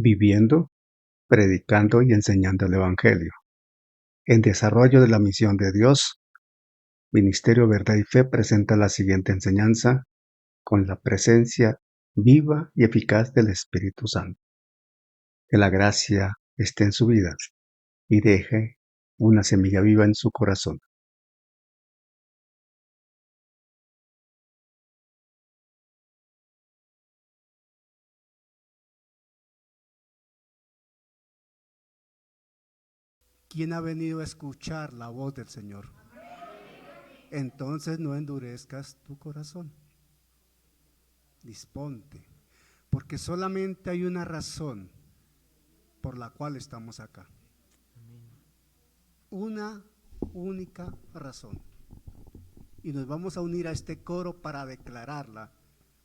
viviendo, predicando y enseñando el Evangelio. En desarrollo de la misión de Dios, Ministerio Verdad y Fe presenta la siguiente enseñanza con la presencia viva y eficaz del Espíritu Santo. Que la gracia esté en su vida y deje una semilla viva en su corazón. ¿Quién ha venido a escuchar la voz del Señor? Entonces no endurezcas tu corazón. Disponte, porque solamente hay una razón por la cual estamos acá. Una única razón. Y nos vamos a unir a este coro para declararla,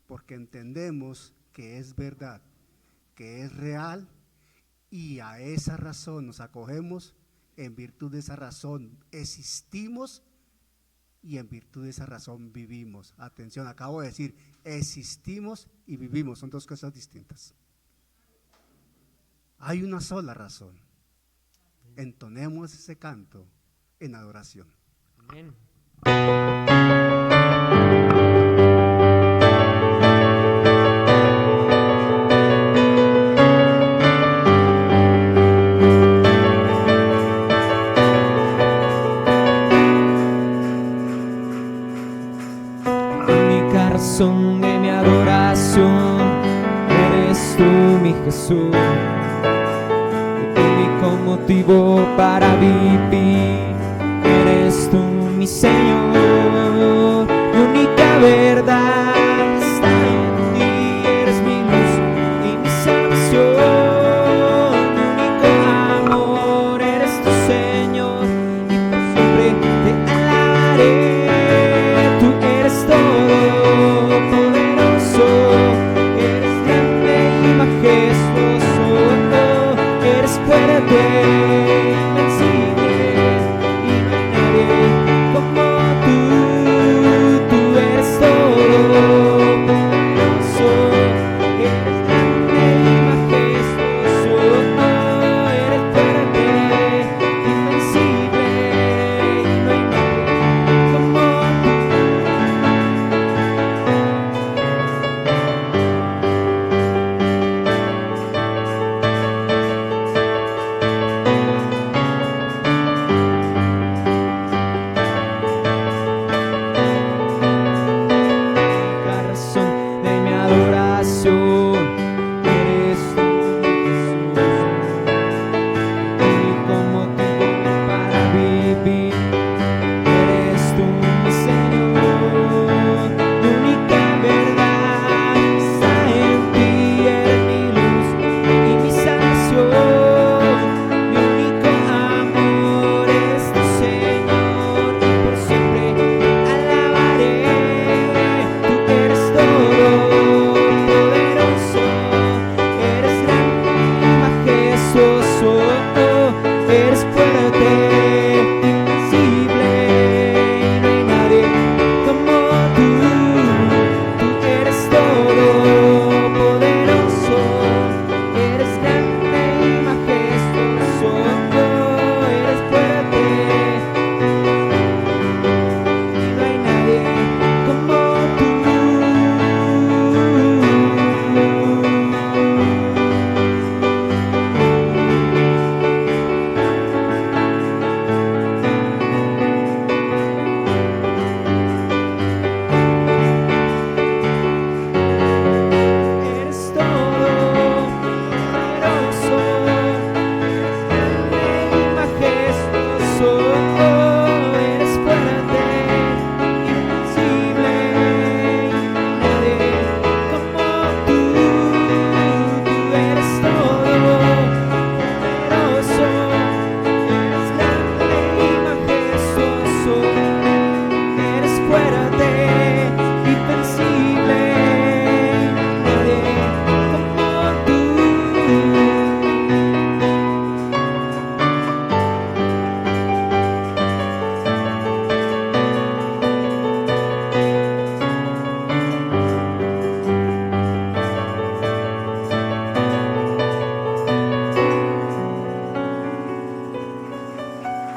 porque entendemos que es verdad, que es real, y a esa razón nos acogemos. En virtud de esa razón existimos y en virtud de esa razón vivimos. Atención, acabo de decir existimos y vivimos, son dos cosas distintas. Hay una sola razón. Entonemos ese canto en adoración. Amén. Razón de mi adoración, eres tú mi Jesús, el único motivo para vivir, eres tú mi Señor, mi única verdad está en ti, eres mi luz y mi salvación, mi único amor, eres tu Señor, y por siempre te alabaré, tú eres todo. Invencible y no hay nadie como tú eres todo.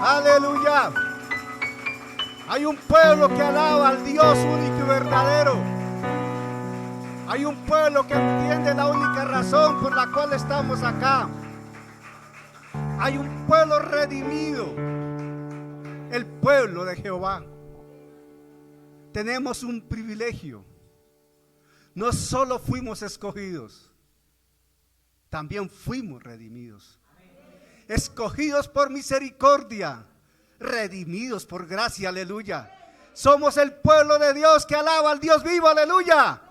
Aleluya. Hay un pueblo que alaba al Dios único y verdadero. Hay un pueblo que entiende la única razón por la cual estamos acá. Hay un pueblo redimido, el pueblo de Jehová. Tenemos un privilegio. No solo fuimos escogidos, también fuimos redimidos. Escogidos por misericordia, redimidos por gracia, aleluya. Somos el pueblo de Dios que alaba al Dios vivo, aleluya.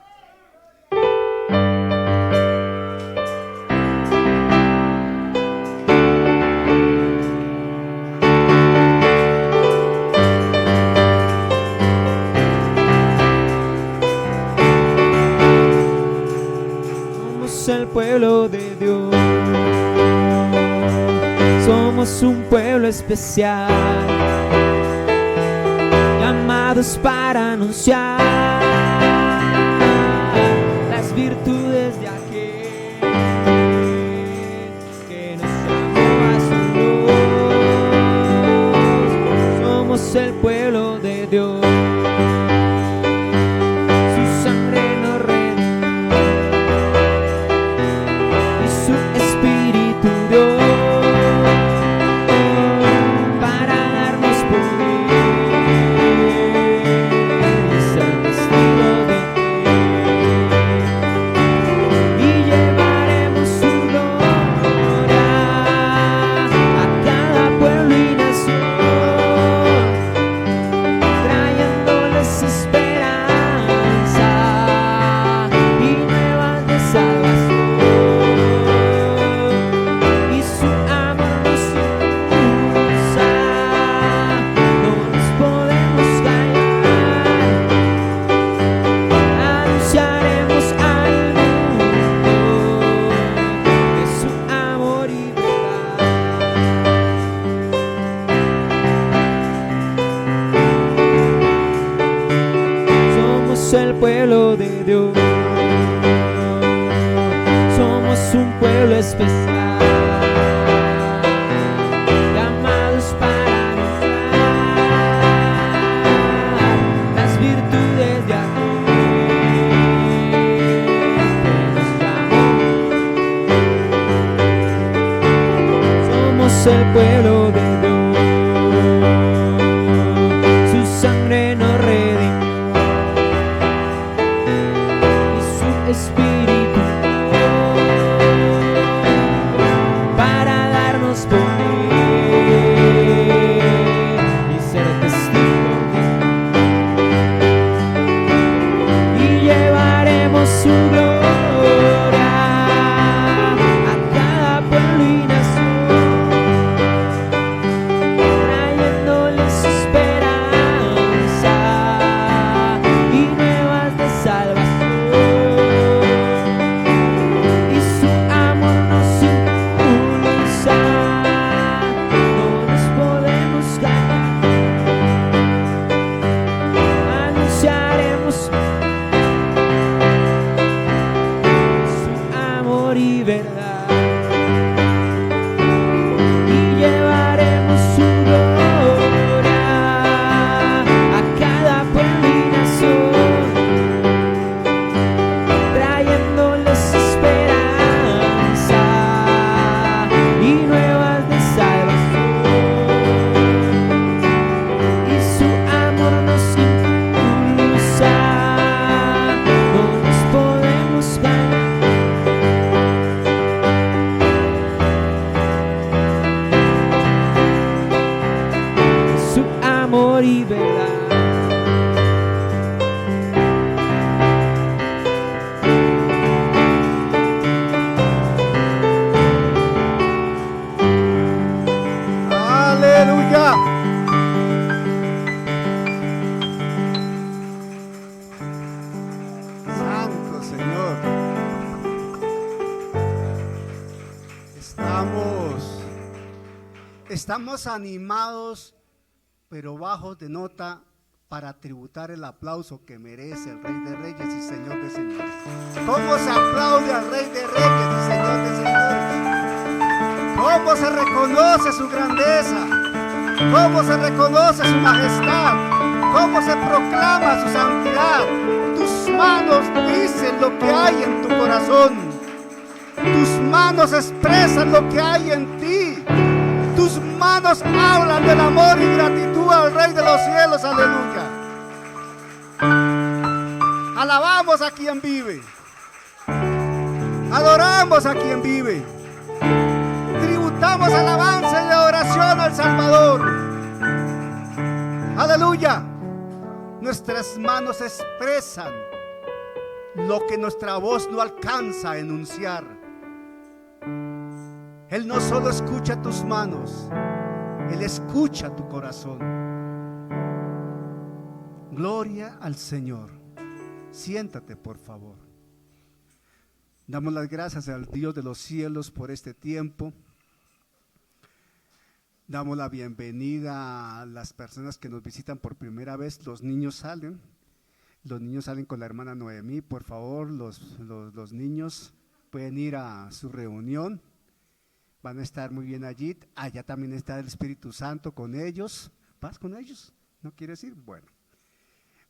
El pueblo de Dios, somos un pueblo especial, llamados para anunciar las virtudes de aquel que nos llamó a su luz. Somos el pueblo de Dios. El pueblo de Dios, somos un pueblo especial, llamados para anunciar las virtudes de aquel que nos llamó. Somos el pueblo de Dios, su sangre nos redimió. Espíritu para darnos poder y ser testigos y llevaremos su gloria a cada pueblo y nación, trayéndoles esperanza y nuevas de salvación. Estamos animados, pero bajos de nota para tributar el aplauso que merece el Rey de Reyes y Señor de Señores. ¿Cómo se aplaude al Rey de Reyes y Señor de Señores? ¿Cómo se reconoce su grandeza? cómo se reconoce su majestad, cómo se proclama su santidad. Tus manos dicen lo que hay en tu corazón. Tus manos expresan lo que hay en ti. Tus manos hablan del amor y gratitud al Rey de los cielos. Aleluya. Alabamos a quien vive. Adoramos a quien vive. Tributamos alabanza y adoración al Salvador. Aleluya. Nuestras manos expresan lo que nuestra voz no alcanza a enunciar. Él no solo escucha tus manos, Él escucha tu corazón. Gloria al Señor. Siéntate, por favor. Damos las gracias al Dios de los cielos por este tiempo. Damos la bienvenida a las personas que nos visitan por primera vez. Los niños salen con la hermana Noemí. Por favor, los niños pueden ir a su reunión. Van a estar muy bien allí. Allá también está el Espíritu Santo con ellos. ¿Vas con ellos? ¿No quieres ir? Bueno.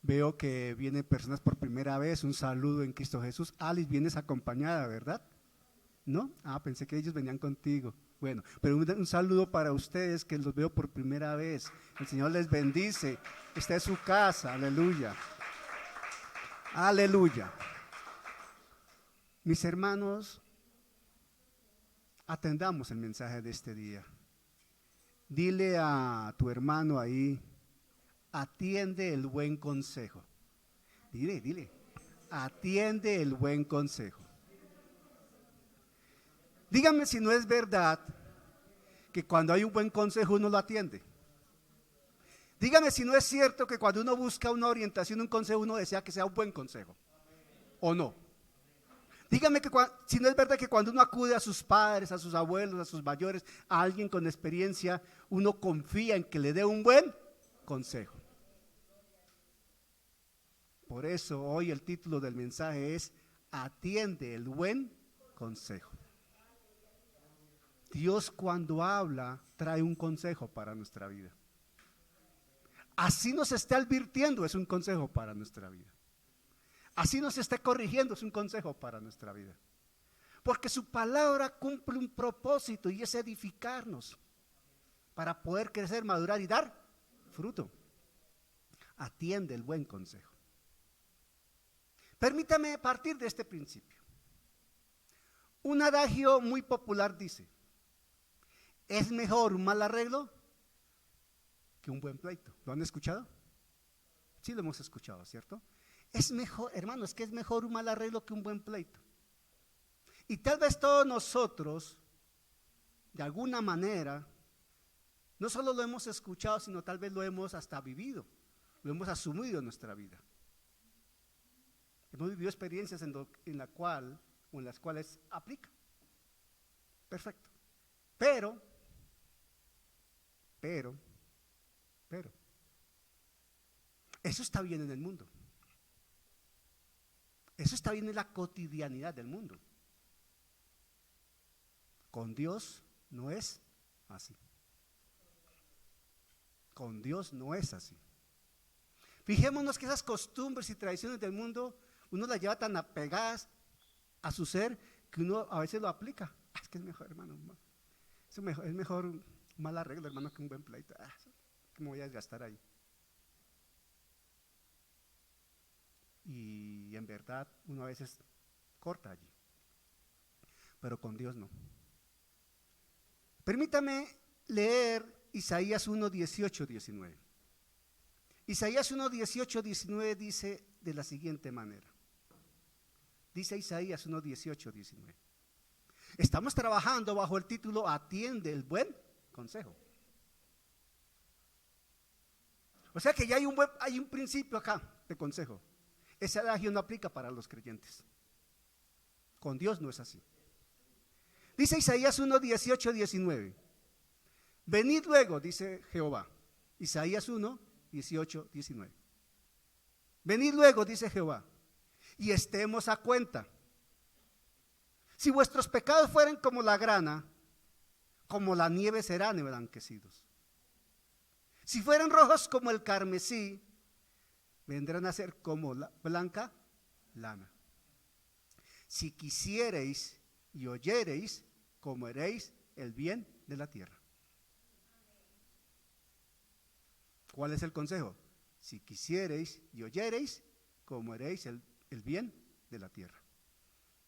Veo que vienen personas por primera vez. Un saludo en Cristo Jesús. Alice, vienes acompañada, ¿verdad? ¿No? Pensé que ellos venían contigo. Bueno, pero un saludo para ustedes que los veo por primera vez. El Señor les bendice. Esta es su casa. Aleluya. Aleluya. Mis hermanos, atendamos el mensaje de este día. Dile a tu hermano ahí, atiende el buen consejo. Dile, atiende el buen consejo. Dígame si no es verdad que cuando hay un buen consejo uno lo atiende. Dígame si no es cierto que cuando uno busca una orientación, un consejo, uno desea que sea un buen consejo. ¿O no? Dígame si no es verdad que cuando uno acude a sus padres, a sus abuelos, a sus mayores, a alguien con experiencia, uno confía en que le dé un buen consejo. Por eso hoy el título del mensaje es atiende el buen consejo. Dios cuando habla trae un consejo para nuestra vida. Así nos está advirtiendo, es un consejo para nuestra vida. Así nos está corrigiendo, es un consejo para nuestra vida. Porque su palabra cumple un propósito y es edificarnos para poder crecer, madurar y dar fruto. Atiende el buen consejo. Permítame partir de este principio. Un adagio muy popular dice: es mejor un mal arreglo que un buen pleito. ¿Lo han escuchado? Sí, lo hemos escuchado, ¿cierto? Es mejor, hermano, es que es mejor un mal arreglo que un buen pleito. Y tal vez todos nosotros, de alguna manera, no solo lo hemos escuchado, sino tal vez lo hemos hasta vivido, lo hemos asumido en nuestra vida. Hemos vivido experiencias en las cuales aplica. Perfecto. Pero, eso está bien en el mundo. Eso está bien en la cotidianidad del mundo. Con Dios no es así. Con Dios no es así. Fijémonos que esas costumbres y tradiciones del mundo, uno las lleva tan apegadas a su ser que uno a veces lo aplica. Es que es mejor, hermano. Es mejor un mal arreglo, hermano, que un buen pleito. ¿Qué me voy a desgastar ahí? Y en verdad uno a veces corta allí, pero con Dios no. Permítame leer Isaías 1, 18, 19. Isaías 1, 18, 19 dice de la siguiente manera. Dice Isaías 1, 18, 19. Estamos trabajando bajo el título Atiende el buen consejo. O sea que ya hay un principio acá de consejo. Ese adagio no aplica para los creyentes. Con Dios no es así. Dice Isaías 1, 18, 19. Venid luego, dice Jehová. Isaías 1, 18, 19. Venid luego, dice Jehová, y estemos a cuenta. Si vuestros pecados fueren como la grana, como la nieve serán emblanquecidos. Si fueran rojos como el carmesí, vendrán a ser como la blanca lana. Si quisiereis y oyereis, comeréis el bien de la tierra. ¿Cuál es el consejo? Si quisiereis y oyereis, comeréis el bien de la tierra.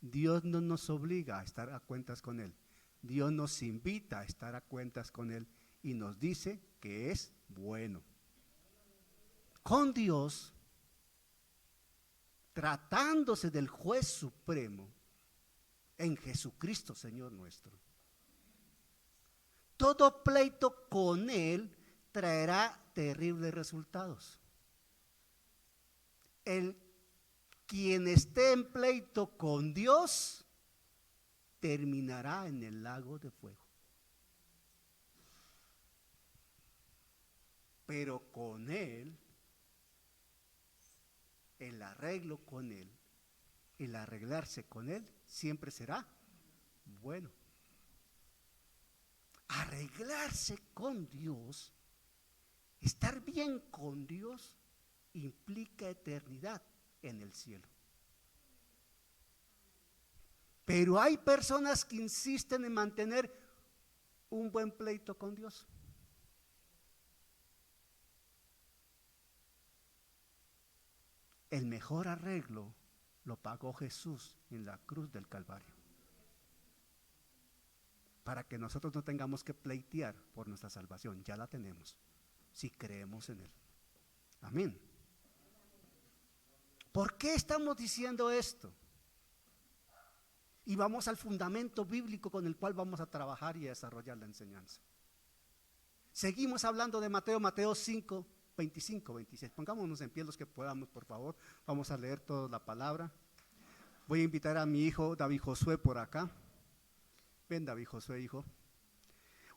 Dios no nos obliga a estar a cuentas con Él. Dios nos invita a estar a cuentas con Él y nos dice que es bueno. Con Dios, tratándose del juez supremo, en Jesucristo Señor nuestro, todo pleito con Él traerá terribles resultados. Quien esté en pleito con Dios terminará en el lago de fuego. Pero con Él, el arreglo con Él, el arreglarse con Él, siempre será bueno. Arreglarse con Dios, estar bien con Dios, implica eternidad en el cielo. Pero hay personas que insisten en mantener un buen pleito con Dios. El mejor arreglo lo pagó Jesús en la cruz del Calvario, para que nosotros no tengamos que pleitear por nuestra salvación. Ya la tenemos, si creemos en Él. Amén. ¿Por qué estamos diciendo esto? Y vamos al fundamento bíblico con el cual vamos a trabajar y a desarrollar la enseñanza. Seguimos hablando de Mateo 5, 25, 26. Pongámonos en pie los que podamos, por favor. Vamos a leer toda la palabra. Voy a invitar a mi hijo David Josué por acá. Ven, David Josué, hijo.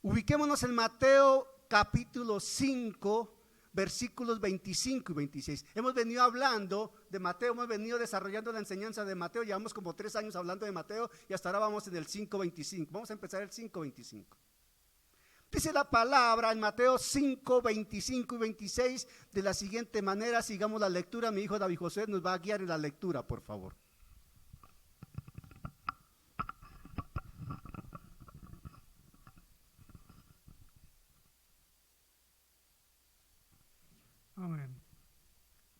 Ubiquémonos en Mateo capítulo 5, versículos 25 y 26. Hemos venido hablando de Mateo, hemos venido desarrollando la enseñanza de Mateo. Llevamos como 3 años hablando de Mateo y hasta ahora vamos en el 5:25. Vamos a empezar el 5:25. Dice la palabra en Mateo 5, 25 y 26 de la siguiente manera. Sigamos la lectura. Mi hijo David José nos va a guiar en la lectura, por favor. Amén.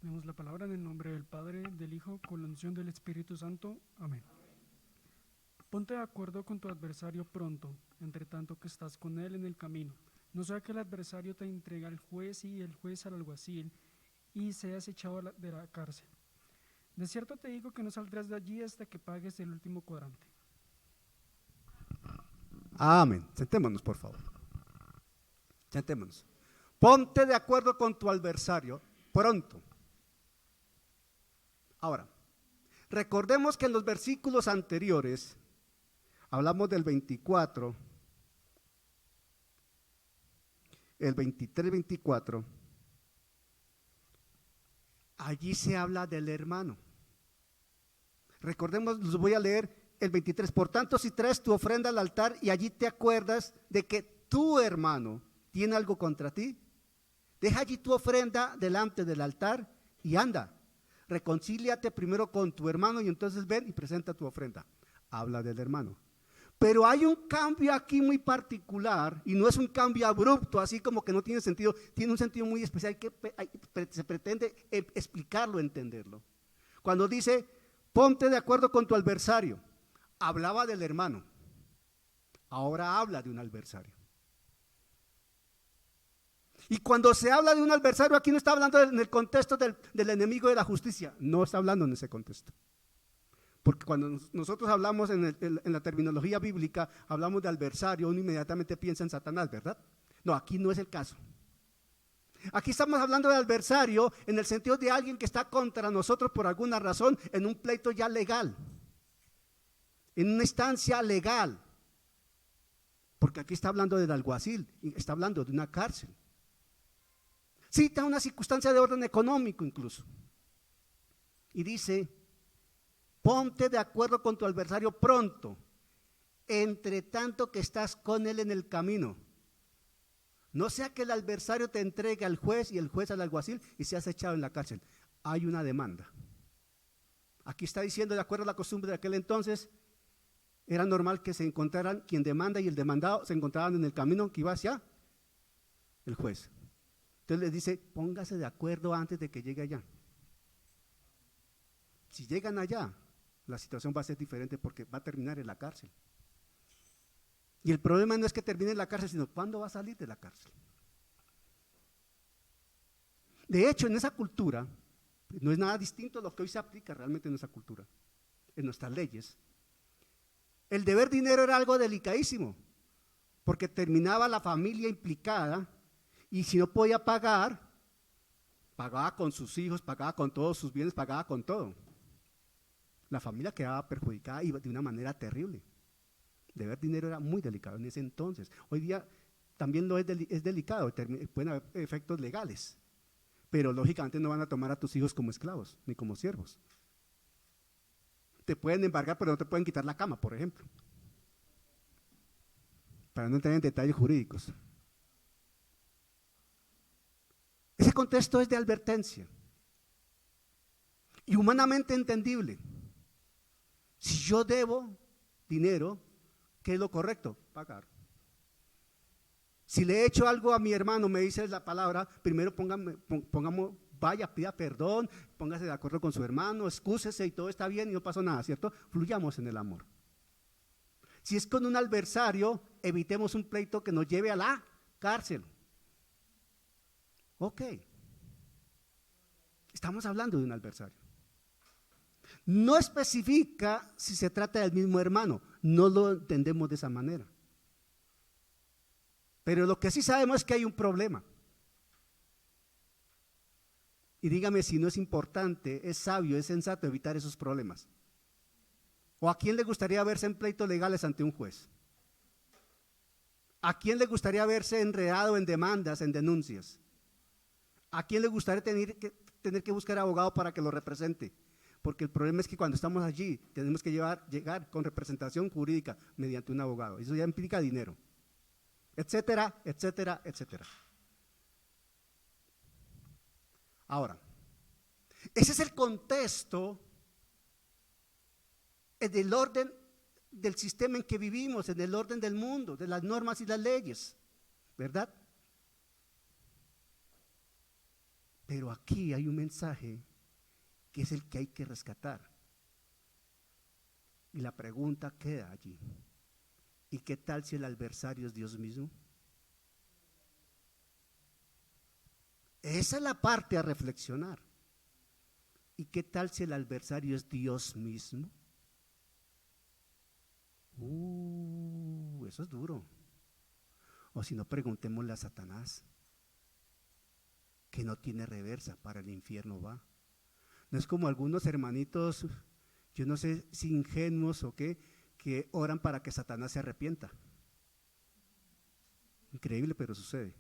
Leemos la palabra en el nombre del Padre, del Hijo, con la unción del Espíritu Santo. Amén. Ponte de acuerdo con tu adversario pronto, entre tanto que estás con él en el camino. No sea que el adversario te entregue al juez y el juez al alguacil y seas echado de la cárcel. De cierto te digo que no saldrás de allí hasta que pagues el último cuadrante. Amén. Sentémonos, por favor. Sentémonos. Ponte de acuerdo con tu adversario pronto. Ahora, recordemos que en los versículos anteriores hablamos del 24, el 23, 24. Allí se habla del hermano. Recordemos, los voy a leer el 23. Por tanto, si traes tu ofrenda al altar y allí te acuerdas de que tu hermano tiene algo contra ti, deja allí tu ofrenda delante del altar y anda. Reconcíliate primero con tu hermano y entonces ven y presenta tu ofrenda. Habla del hermano. Pero hay un cambio aquí muy particular y no es un cambio abrupto, así como que no tiene sentido, tiene un sentido muy especial que se pretende explicarlo, entenderlo. Cuando dice, ponte de acuerdo con tu adversario, hablaba del hermano, ahora habla de un adversario. Y cuando se habla de un adversario, aquí no está hablando en el contexto del enemigo de la justicia, no está hablando en ese contexto. Porque cuando nosotros hablamos en la terminología bíblica, hablamos de adversario, uno inmediatamente piensa en Satanás, ¿verdad? No, aquí no es el caso. Aquí estamos hablando de adversario en el sentido de alguien que está contra nosotros por alguna razón en un pleito ya legal, en una instancia legal. Porque aquí está hablando del alguacil, está hablando de una cárcel. Cita una circunstancia de orden económico incluso. Y dice, ponte de acuerdo con tu adversario pronto, entre tanto que estás con él en el camino. No sea que el adversario te entregue al juez y el juez al alguacil y seas echado en la cárcel. Hay una demanda. Aquí está diciendo, de acuerdo a la costumbre de aquel entonces, era normal que se encontraran quien demanda y el demandado se encontraban en el camino que iba hacia el juez. Entonces les dice, póngase de acuerdo antes de que llegue allá. Si llegan allá, la situación va a ser diferente porque va a terminar en la cárcel. Y el problema no es que termine en la cárcel, sino cuándo va a salir de la cárcel. De hecho, en esa cultura, no es nada distinto a lo que hoy se aplica realmente en esa cultura, en nuestras leyes. El deber dinero era algo delicadísimo, porque terminaba la familia implicada y si no podía pagar, pagaba con sus hijos, pagaba con todos sus bienes, pagaba con todo. La familia quedaba perjudicada y de una manera terrible. Deber dinero era muy delicado en ese entonces. Hoy día también lo es delicado, pueden haber efectos legales, pero lógicamente no van a tomar a tus hijos como esclavos ni como siervos. Te pueden embargar, pero no te pueden quitar la cama, por ejemplo, para no entrar en detalles jurídicos. Ese contexto es de advertencia y humanamente entendible. Si yo debo dinero, ¿qué es lo correcto? Pagar. Si le he hecho algo a mi hermano, me dice la palabra, primero pongamos, vaya, pida perdón, póngase de acuerdo con su hermano, excúsese y todo está bien y no pasó nada, ¿cierto? Fluyamos en el amor. Si es con un adversario, evitemos un pleito que nos lleve a la cárcel. Ok. Estamos hablando de un adversario. No especifica si se trata del mismo hermano, no lo entendemos de esa manera. Pero lo que sí sabemos es que hay un problema. Y dígame si no es importante, es sabio, es sensato evitar esos problemas. ¿O a quién le gustaría verse en pleitos legales ante un juez? ¿A quién le gustaría verse enredado en demandas, en denuncias? ¿A quién le gustaría tener que buscar abogado para que lo represente? Porque el problema es que cuando estamos allí tenemos que llegar con representación jurídica mediante un abogado. Eso ya implica dinero, etcétera, etcétera, etcétera. Ahora, ese es el contexto en el orden del sistema en que vivimos, en el orden del mundo, de las normas y las leyes, ¿verdad? Pero aquí hay un mensaje que es el que hay que rescatar. Y la pregunta queda allí. ¿Y qué tal si el adversario es Dios mismo? Esa es la parte a reflexionar. ¿Y qué tal si el adversario es Dios mismo? Eso es duro. O si no, preguntémosle a Satanás, que no tiene reversa, para el infierno va. No es como algunos hermanitos, yo no sé si ingenuos o qué, que oran para que Satanás se arrepienta. Increíble, pero sucede.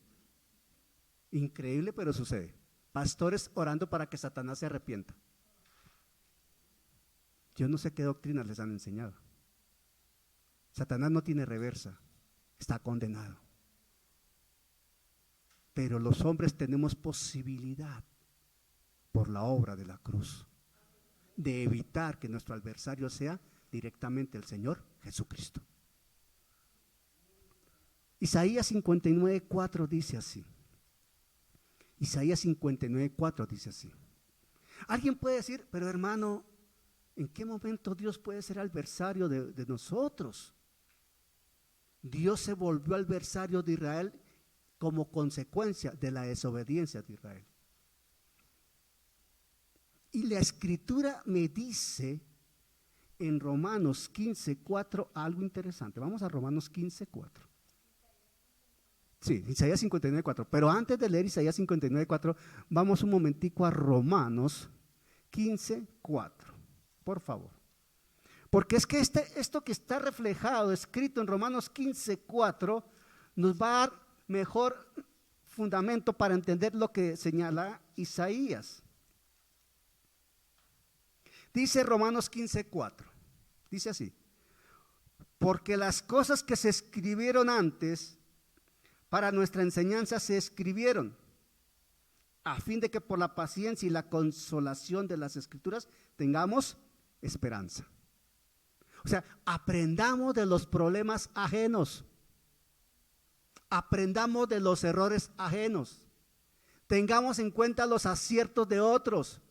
Increíble, pero sucede. Pastores orando para que Satanás se arrepienta. Yo no sé qué doctrinas les han enseñado. Satanás no tiene reversa, está condenado. Pero los hombres tenemos posibilidad, por la obra de la cruz, de evitar que nuestro adversario sea directamente el Señor Jesucristo. Isaías 59:4 dice así. Isaías 59:4 dice así. Alguien puede decir, pero hermano, ¿en qué momento Dios puede ser adversario de nosotros? Dios se volvió adversario de Israel como consecuencia de la desobediencia de Israel. Y la escritura me dice en Romanos 15:4 algo interesante. Vamos a Romanos 15:4. Sí, Isaías 59:4. Pero antes de leer Isaías 59:4, vamos un momentico a Romanos 15:4. Por favor. Porque es que esto que está reflejado, escrito en Romanos 15:4, nos va a dar mejor fundamento para entender lo que señala Isaías. Dice Romanos 15:4, dice así: porque las cosas que se escribieron antes para nuestra enseñanza se escribieron, a fin de que por la paciencia y la consolación de las Escrituras tengamos esperanza. O sea, aprendamos de los problemas ajenos, aprendamos de los errores ajenos, tengamos en cuenta los aciertos de otros,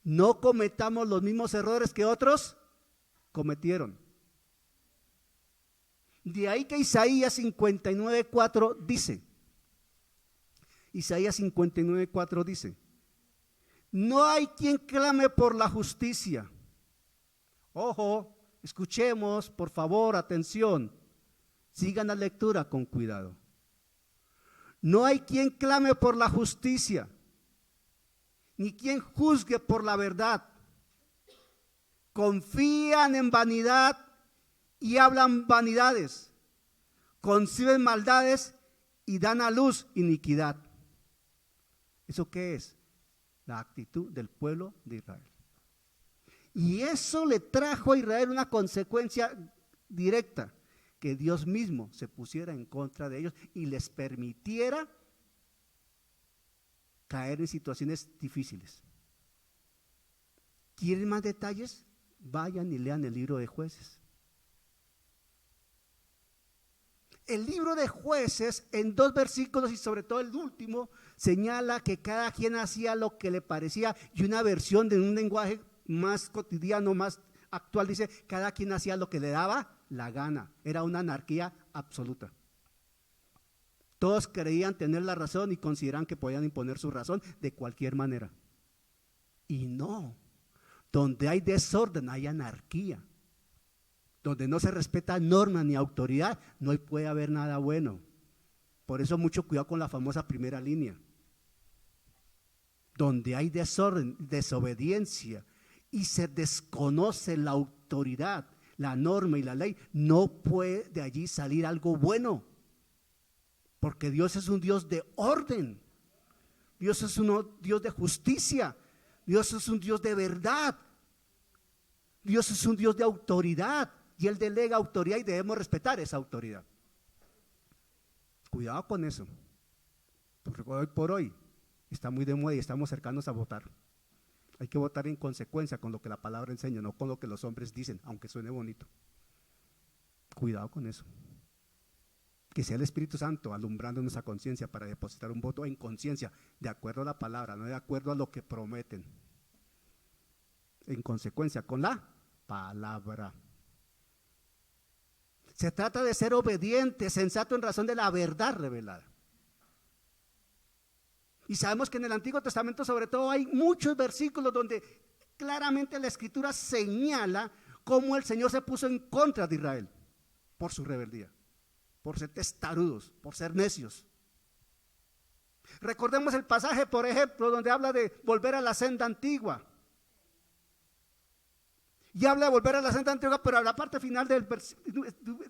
no cometamos los mismos errores que otros cometieron. De ahí que Isaías 59:4 dice, Isaías 59:4 dice, no hay quien clame por la justicia. Ojo, escuchemos, por favor, atención, sigan la lectura con cuidado. No hay quien clame por la justicia, ni quien juzgue por la verdad. Confían en vanidad y hablan vanidades, conciben maldades y dan a luz iniquidad. ¿Eso qué es? La actitud del pueblo de Israel. Y eso le trajo a Israel una consecuencia directa, que Dios mismo se pusiera en contra de ellos y les permitiera caer en situaciones difíciles. ¿Quieren más detalles? Vayan y lean el libro de Jueces. El libro de Jueces, en 2 versículos y sobre todo el último, señala que cada quien hacía lo que le parecía, y una versión de un lenguaje más cotidiano, más actual, dice, cada quien hacía lo que le daba la gana. Era una anarquía absoluta. Todos creían tener la razón y consideraban que podían imponer su razón de cualquier manera. Y no, donde hay desorden hay anarquía. Donde no se respeta norma ni autoridad, no puede haber nada bueno. Por eso mucho cuidado con la famosa primera línea. Donde hay desorden, desobediencia y se desconoce la autoridad, la norma y la ley, no puede de allí salir algo bueno. Porque Dios es un Dios de orden. Dios es un Dios de justicia. Dios es un Dios de verdad. Dios es un Dios de autoridad. Y Él delega autoridad y debemos respetar esa autoridad. Cuidado con eso. Porque hoy por hoy está muy de moda y estamos cercanos a votar. Hay que votar en consecuencia con lo que la palabra enseña, no con lo que los hombres dicen, aunque suene bonito. Cuidado con eso. Que sea el Espíritu Santo alumbrando nuestra conciencia para depositar un voto en conciencia, de acuerdo a la palabra, no de acuerdo a lo que prometen. En consecuencia con la palabra. Se trata de ser obediente, sensato en razón de la verdad revelada. Y sabemos que en el Antiguo Testamento sobre todo hay muchos versículos donde claramente la Escritura señala cómo el Señor se puso en contra de Israel por su rebeldía, por ser testarudos, por ser necios. Recordemos el pasaje, por ejemplo, donde habla de volver a la senda antigua. Y habla de volver a la senda antigua, pero a la parte final de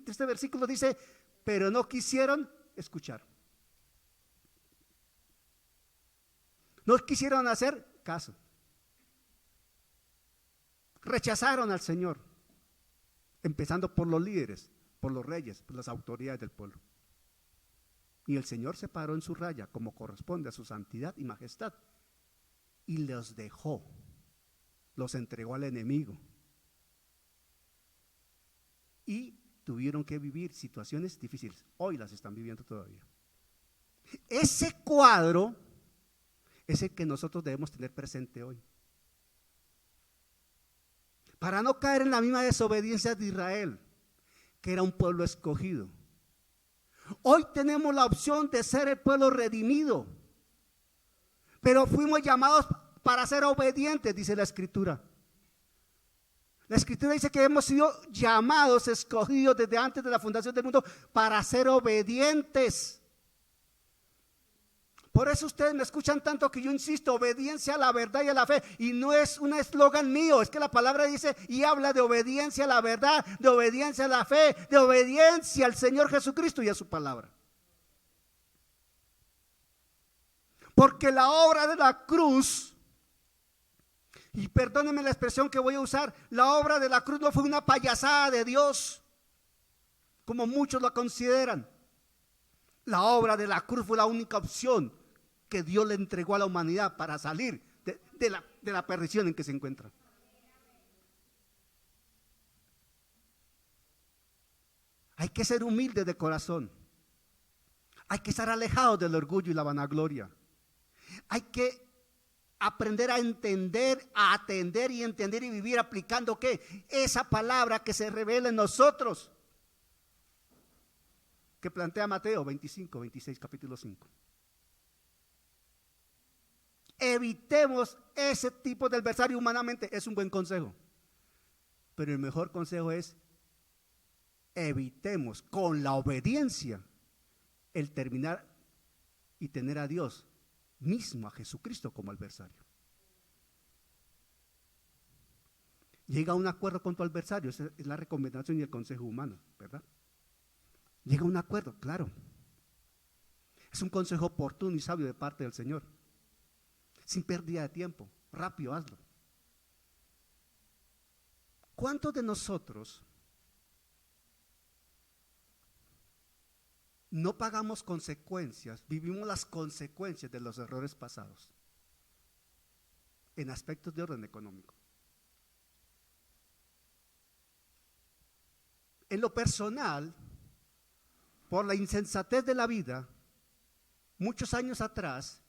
este versículo dice, pero no quisieron escuchar. No quisieron hacer caso. Rechazaron al Señor, empezando por los líderes, por los reyes, por las autoridades del pueblo. Y el Señor se paró en su raya, como corresponde a su santidad y majestad, y los dejó, los entregó al enemigo. Y tuvieron que vivir situaciones difíciles. Hoy las están viviendo todavía. Ese cuadro es el que nosotros debemos tener presente hoy. Para no caer en la misma desobediencia de Israel, que era un pueblo escogido. Hoy tenemos la opción de ser el pueblo redimido, pero fuimos llamados para ser obedientes, dice la Escritura. La Escritura dice que hemos sido llamados, escogidos desde antes de la fundación del mundo para ser obedientes. Por eso ustedes me escuchan tanto que yo insisto, obediencia a la verdad y a la fe. Y no es un eslogan mío, es que la palabra dice y habla de obediencia a la verdad, de obediencia a la fe, de obediencia al Señor Jesucristo y a su palabra. Porque la obra de la cruz, y perdónenme la expresión que voy a usar, la obra de la cruz no fue una payasada de Dios, como muchos la consideran. La obra de la cruz fue la única opción que Dios le entregó a la humanidad para salir de la perdición en que se encuentra. Hay que ser humilde de corazón. Hay que estar alejados del orgullo y la vanagloria. Hay que aprender a entender, a atender y entender y vivir aplicando ¿qué? Esa palabra que se revela en nosotros, que plantea Mateo 25, 26, capítulo 5. Evitemos ese tipo de adversario humanamente, es un buen consejo. Pero el mejor consejo es evitemos con la obediencia el terminar y tener a Dios mismo, a Jesucristo como adversario. Llega a un acuerdo con tu adversario, esa es la recomendación y el consejo humano, ¿verdad? Llega a un acuerdo, claro. Es un consejo oportuno y sabio de parte del Señor. Sin pérdida de tiempo, rápido hazlo. ¿Cuántos de nosotros no pagamos consecuencias, vivimos las consecuencias de los errores pasados en aspectos de orden económico? En lo personal, por la insensatez de la vida, muchos años atrás,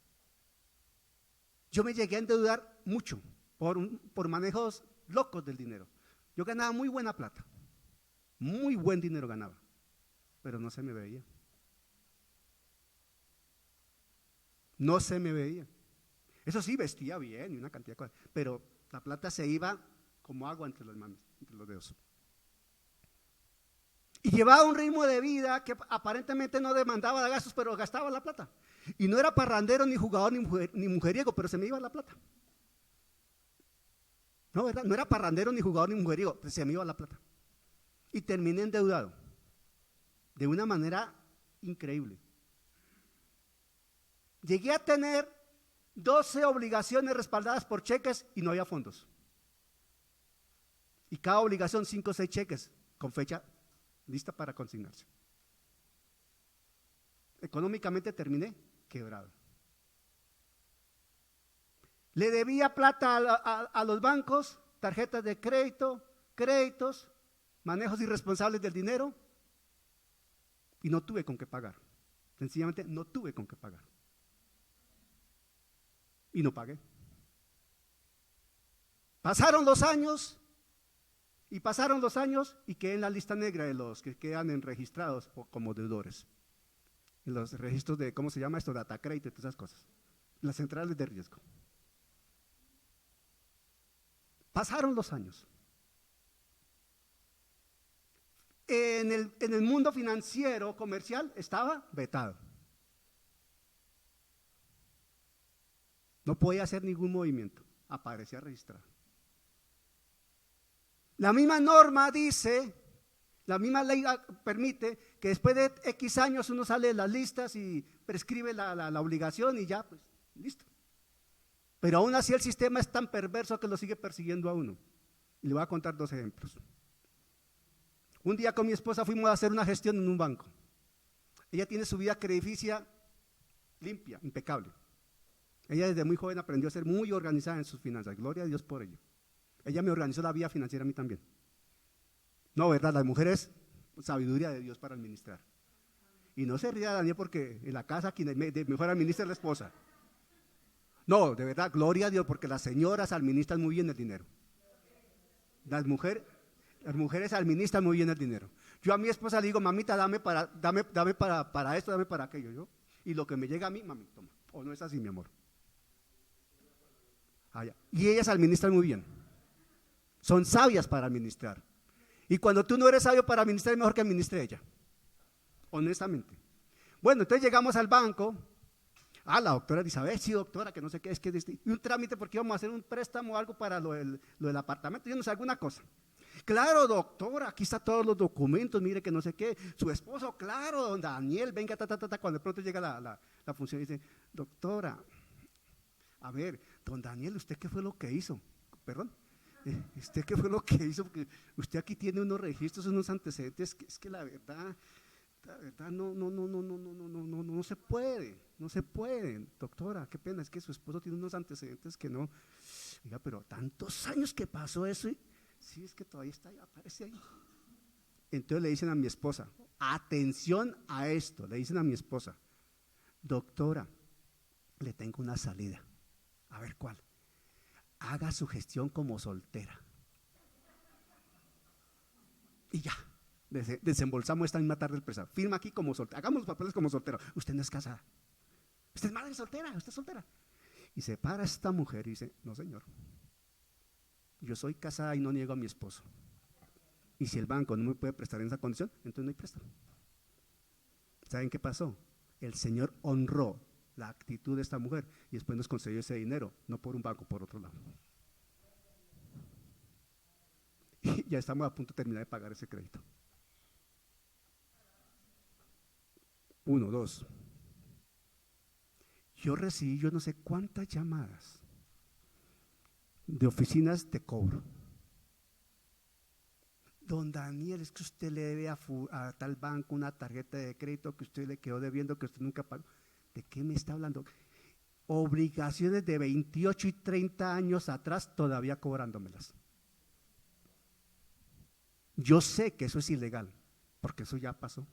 yo me llegué a endeudar mucho por manejos locos del dinero. Yo ganaba muy buena plata, muy buen dinero ganaba, pero no se me veía. No se me veía. Eso sí, vestía bien y una cantidad de cosas, pero la plata se iba como agua entre las manos, entre los dedos. Y llevaba un ritmo de vida que aparentemente no demandaba de gastos, pero gastaba la plata. Y no era parrandero, ni jugador, ni mujeriego, pero se me iba la plata. No, ¿verdad? No era parrandero, ni jugador, ni mujeriego, pero se me iba la plata. Y terminé endeudado de una manera increíble. Llegué a tener 12 obligaciones respaldadas por cheques y no había fondos. Y cada obligación 5 o 6 cheques con fecha lista para consignarse. Económicamente terminé quebrado. Le debía plata a los bancos, tarjetas de crédito, créditos, manejos irresponsables del dinero, y no tuve con qué pagar. Sencillamente no tuve con qué pagar. Y no pagué. Pasaron los años y quedé en la lista negra de los que quedan registrados como deudores. En los registros de, ¿cómo se llama esto? Data crédito y todas esas cosas. Las centrales de riesgo. Pasaron los años. En el mundo financiero, comercial, estaba vetado. No podía hacer ningún movimiento, aparecía registrado. La misma norma dice, la misma ley permite que después de X años uno sale de las listas y prescribe la obligación y ya, pues, listo. Pero aún así el sistema es tan perverso que lo sigue persiguiendo a uno. Y le voy a contar 2 ejemplos. Un día con mi esposa fuimos a hacer una gestión en un banco. Ella tiene su vida crediticia limpia, impecable. Ella desde muy joven aprendió a ser muy organizada en sus finanzas, gloria a Dios por ello. Ella me organizó la vida financiera a mí también. No, ¿verdad? Las mujeres, sabiduría de Dios para administrar. Y no se ría Daniel porque en la casa quien mejor administra es la esposa. No, de verdad, gloria a Dios porque las señoras administran muy bien el dinero. Las mujeres administran muy bien el dinero. Yo a mi esposa le digo, mamita, dame para esto, dame para aquello. Y lo que me llega a mí, mami, toma. O no es así, mi amor. Y ellas administran muy bien. Son sabias para administrar. Y cuando tú no eres sabio para administrar, es mejor que administre ella. Honestamente. Bueno, entonces llegamos al banco. La doctora dice, a ver, sí, doctora, que no sé qué, es que un trámite porque íbamos a hacer un préstamo o algo para lo del apartamento, yo no sé, alguna cosa. Claro, doctora, aquí están todos los documentos, mire que no sé qué. Su esposo, claro, don Daniel, venga, cuando de pronto llega la función y dice, doctora, a ver, don Daniel, ¿usted qué fue lo que hizo? Perdón. ¿Usted qué fue lo que hizo? Porque usted aquí tiene unos registros, unos antecedentes, que es que la verdad, la verdad, no se puede, no se puede, doctora, qué pena, es que su esposo tiene unos antecedentes que no, oiga, pero tantos años que pasó eso, y sí, es que todavía está ahí, aparece ahí. Entonces le dicen a mi esposa, atención a esto, le dicen a mi esposa, doctora, le tengo una salida, a ver cuál, haga su gestión como soltera. Y ya, desembolsamos esta misma tarde el prestado. Firma aquí como soltera, hagamos los papeles como soltero. Usted no es casada, usted es madre soltera, usted es soltera. Y se para esta mujer y dice, no señor, yo soy casada y no niego a mi esposo. Y si el banco no me puede prestar en esa condición, entonces no hay préstamo. ¿Saben qué pasó? El Señor honró la actitud de esta mujer y después nos concedió ese dinero, no por un banco, por otro lado. Y ya estamos a punto de terminar de pagar ese crédito. 1, 2. Yo recibí yo no sé cuántas llamadas de oficinas de cobro. Don Daniel, es que usted le debe a tal banco una tarjeta de crédito que usted le quedó debiendo, que usted nunca pagó. ¿De qué me está hablando? Obligaciones de 28 y 30 años atrás todavía cobrándomelas. Yo sé que eso es ilegal, porque eso ya pasó.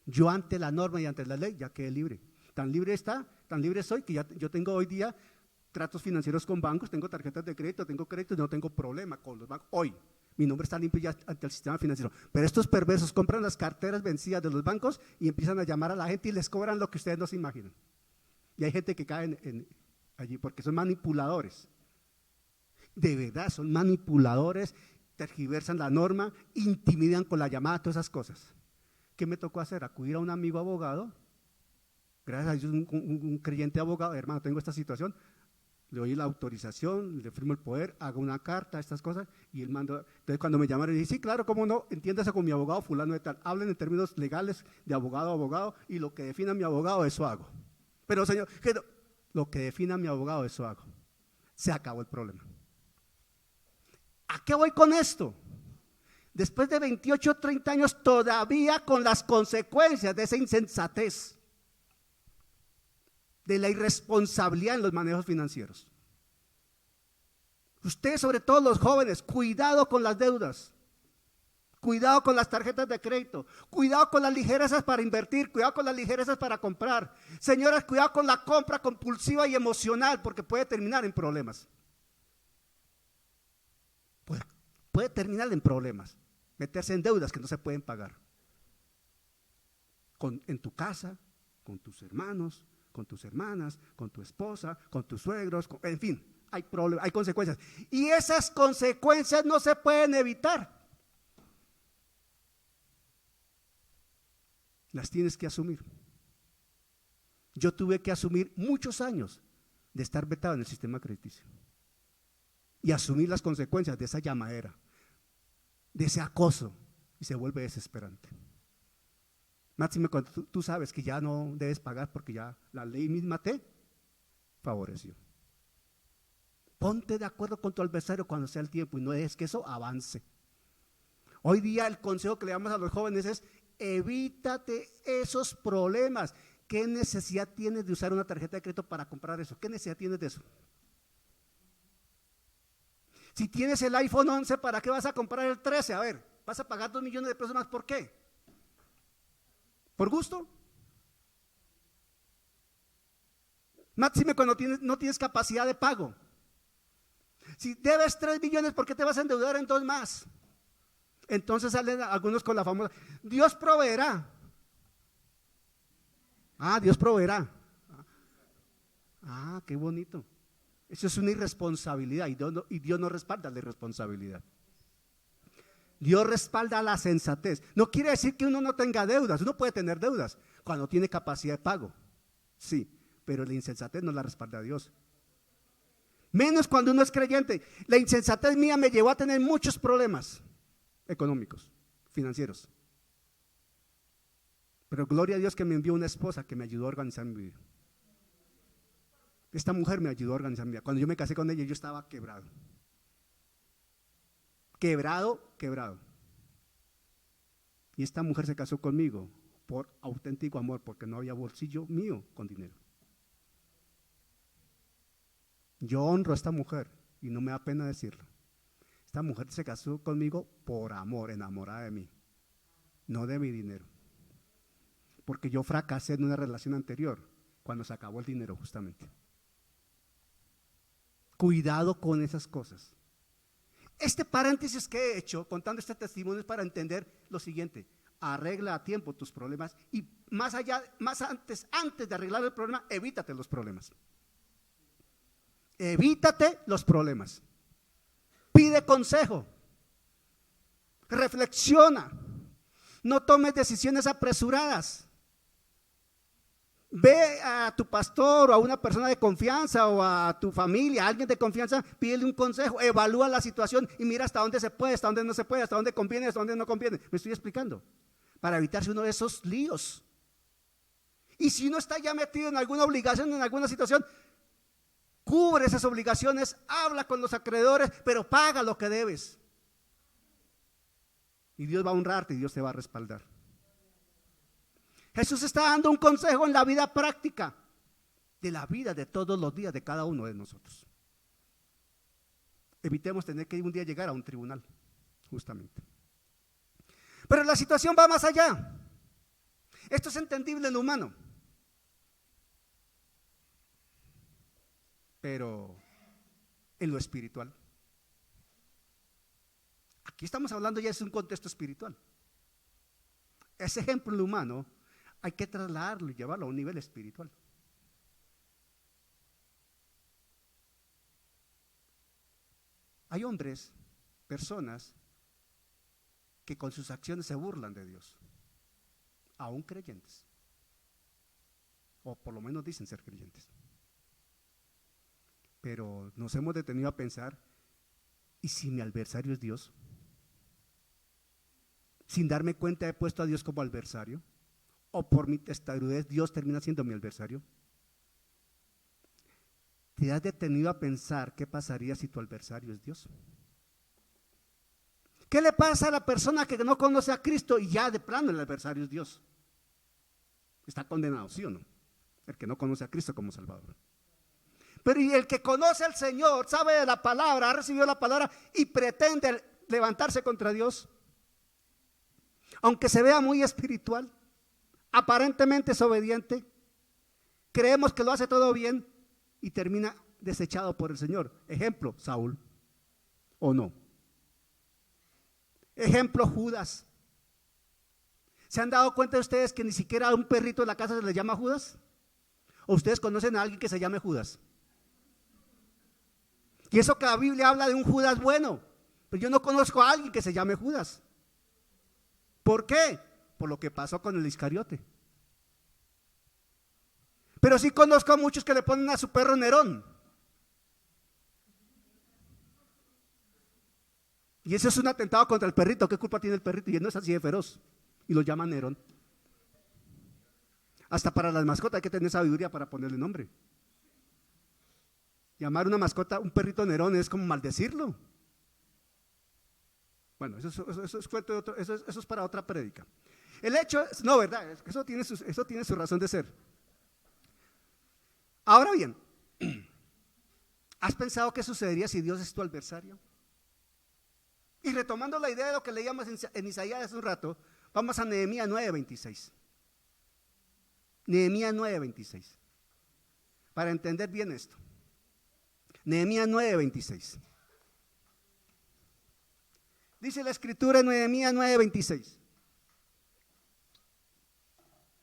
Yo ante la norma y ante la ley ya quedé libre. Tan libre soy que ya yo tengo hoy día tratos financieros con bancos, tengo tarjetas de crédito, tengo créditos, no tengo problema con los bancos. Hoy mi nombre está limpio ya ante el sistema financiero. Pero estos perversos compran las carteras vencidas de los bancos y empiezan a llamar a la gente y les cobran lo que ustedes no se imaginan. Y hay gente que cae allí porque son manipuladores. De verdad, son manipuladores, tergiversan la norma, intimidan con la llamada, todas esas cosas. ¿Qué me tocó hacer? Acudir a un amigo abogado. Gracias a Dios, un creyente abogado, hermano, tengo esta situación. Le doy la autorización, le firmo el poder, hago una carta, estas cosas, y él manda. Entonces, cuando me llamaron, dije, sí, claro, cómo no, entiéndase con mi abogado fulano de tal, hablen en términos legales de abogado a abogado, y lo que defina mi abogado, eso hago. Pero señor, lo que defina mi abogado, eso hago. Se acabó el problema. ¿A qué voy con esto? Después de 28 o 30 años, todavía con las consecuencias de esa insensatez, de la irresponsabilidad en los manejos financieros. Ustedes, sobre todo los jóvenes, cuidado con las deudas, cuidado con las tarjetas de crédito, cuidado con las ligerezas para invertir, cuidado con las ligerezas para comprar. Señoras, cuidado con la compra compulsiva y emocional, porque puede terminar en problemas. Puede terminar en problemas, meterse en deudas que no se pueden pagar. En tu casa, con tus hermanos, con tus hermanas, con tu esposa, con tus suegros, en fin, hay problemas, hay consecuencias. Y esas consecuencias no se pueden evitar. Las tienes que asumir. Yo tuve que asumir muchos años de estar vetado en el sistema crediticio y asumir las consecuencias de esa llamadera, de ese acoso, y se vuelve desesperante. Máxime cuando tú sabes que ya no debes pagar porque ya la ley misma te favoreció. Ponte de acuerdo con tu adversario cuando sea el tiempo y no dejes que eso avance. Hoy día el consejo que le damos a los jóvenes es: evítate esos problemas. ¿Qué necesidad tienes de usar una tarjeta de crédito para comprar eso? ¿Qué necesidad tienes de eso? Si tienes el iPhone 11, ¿para qué vas a comprar el 13? A ver, vas a pagar 2 millones de pesos más, ¿por qué? ¿Por gusto? Máxime cuando no tienes capacidad de pago. Si debes 3 millones, ¿por qué te vas a endeudar en 2 más? Entonces salen algunos con la famosa: Dios proveerá. Dios proveerá. Qué bonito. Eso es una irresponsabilidad y Dios no respalda la irresponsabilidad. Dios respalda la sensatez. No quiere decir que uno no tenga deudas. Uno puede tener deudas cuando tiene capacidad de pago. Sí, pero la insensatez no la respalda Dios. Menos cuando uno es creyente. La insensatez mía me llevó a tener muchos problemas económicos, financieros. Pero gloria a Dios que me envió una esposa que me ayudó a organizar mi vida. Esta mujer me ayudó a organizar mi vida. Cuando yo me casé con ella, yo estaba quebrado. Quebrado. Y esta mujer se casó conmigo por auténtico amor, porque no había bolsillo mío con dinero. Yo honro a esta mujer y no me da pena decirlo. Esta mujer se casó conmigo por amor, enamorada de mí, no de mi dinero. Porque yo fracasé en una relación anterior, cuando se acabó el dinero justamente. Cuidado con esas cosas. Este paréntesis que he hecho, contando este testimonio, es para entender lo siguiente: arregla a tiempo tus problemas y antes de arreglar el problema, evítate los problemas. Evítate los problemas. Pide consejo. Reflexiona. No tomes decisiones apresuradas. Ve a tu pastor o a una persona de confianza o a tu familia, a alguien de confianza, pídele un consejo, evalúa la situación y mira hasta dónde se puede, hasta dónde no se puede, hasta dónde conviene, hasta dónde no conviene. Me estoy explicando. Para evitarse uno de esos líos. Y si uno está ya metido en alguna obligación, en alguna situación, cubre esas obligaciones, habla con los acreedores, pero paga lo que debes. Y Dios va a honrarte y Dios te va a respaldar. Jesús está dando un consejo en la vida práctica, de la vida de todos los días de cada uno de nosotros. Evitemos tener que un día llegar a un tribunal, justamente. Pero la situación va más allá. Esto es entendible en lo humano. Pero en lo espiritual. Aquí estamos hablando ya de un contexto espiritual. Ese ejemplo en lo humano hay que trasladarlo y llevarlo a un nivel espiritual. Hay hombres, personas, que con sus acciones se burlan de Dios, aún creyentes, o por lo menos dicen ser creyentes. Pero nos hemos detenido a pensar, ¿y si mi adversario es Dios? Sin darme cuenta he puesto a Dios como adversario, o por mi testarudez Dios termina siendo mi adversario. ¿Te has detenido a pensar qué pasaría si tu adversario es Dios? ¿Qué le pasa a la persona que no conoce a Cristo y ya de plano el adversario es Dios? Está condenado, ¿sí o no? El que no conoce a Cristo como Salvador. Pero y el que conoce al Señor, sabe de la palabra, ha recibido la palabra y pretende levantarse contra Dios, aunque se vea muy espiritual, aparentemente es obediente, creemos que lo hace todo bien y termina desechado por el Señor. Ejemplo, Saúl, ¿o no? Ejemplo, Judas. ¿Se han dado cuenta ustedes que ni siquiera a un perrito en la casa se le llama Judas? ¿O ustedes conocen a alguien que se llame Judas? Y eso que la Biblia habla de un Judas bueno, pero yo no conozco a alguien que se llame Judas. ¿Por qué? Por lo que pasó con el Iscariote. Pero sí conozco a muchos que le ponen a su perro Nerón. Y eso es un atentado contra el perrito. ¿Qué culpa tiene el perrito? Y él no es así de feroz. Y lo llaman Nerón. Hasta para las mascotas hay que tener sabiduría para ponerle nombre. Llamar una mascota, un perrito Nerón, es como maldecirlo. Bueno, eso es para otra prédica. El hecho es, no, ¿verdad? Eso tiene su razón de ser. Ahora bien, ¿has pensado qué sucedería si Dios es tu adversario? Y retomando la idea de lo que leíamos en Isaías hace un rato, vamos a Nehemías 9:26. Nehemías 9:26. Para entender bien esto. Nehemías 9:26. Dice la escritura en Nehemías 9:26.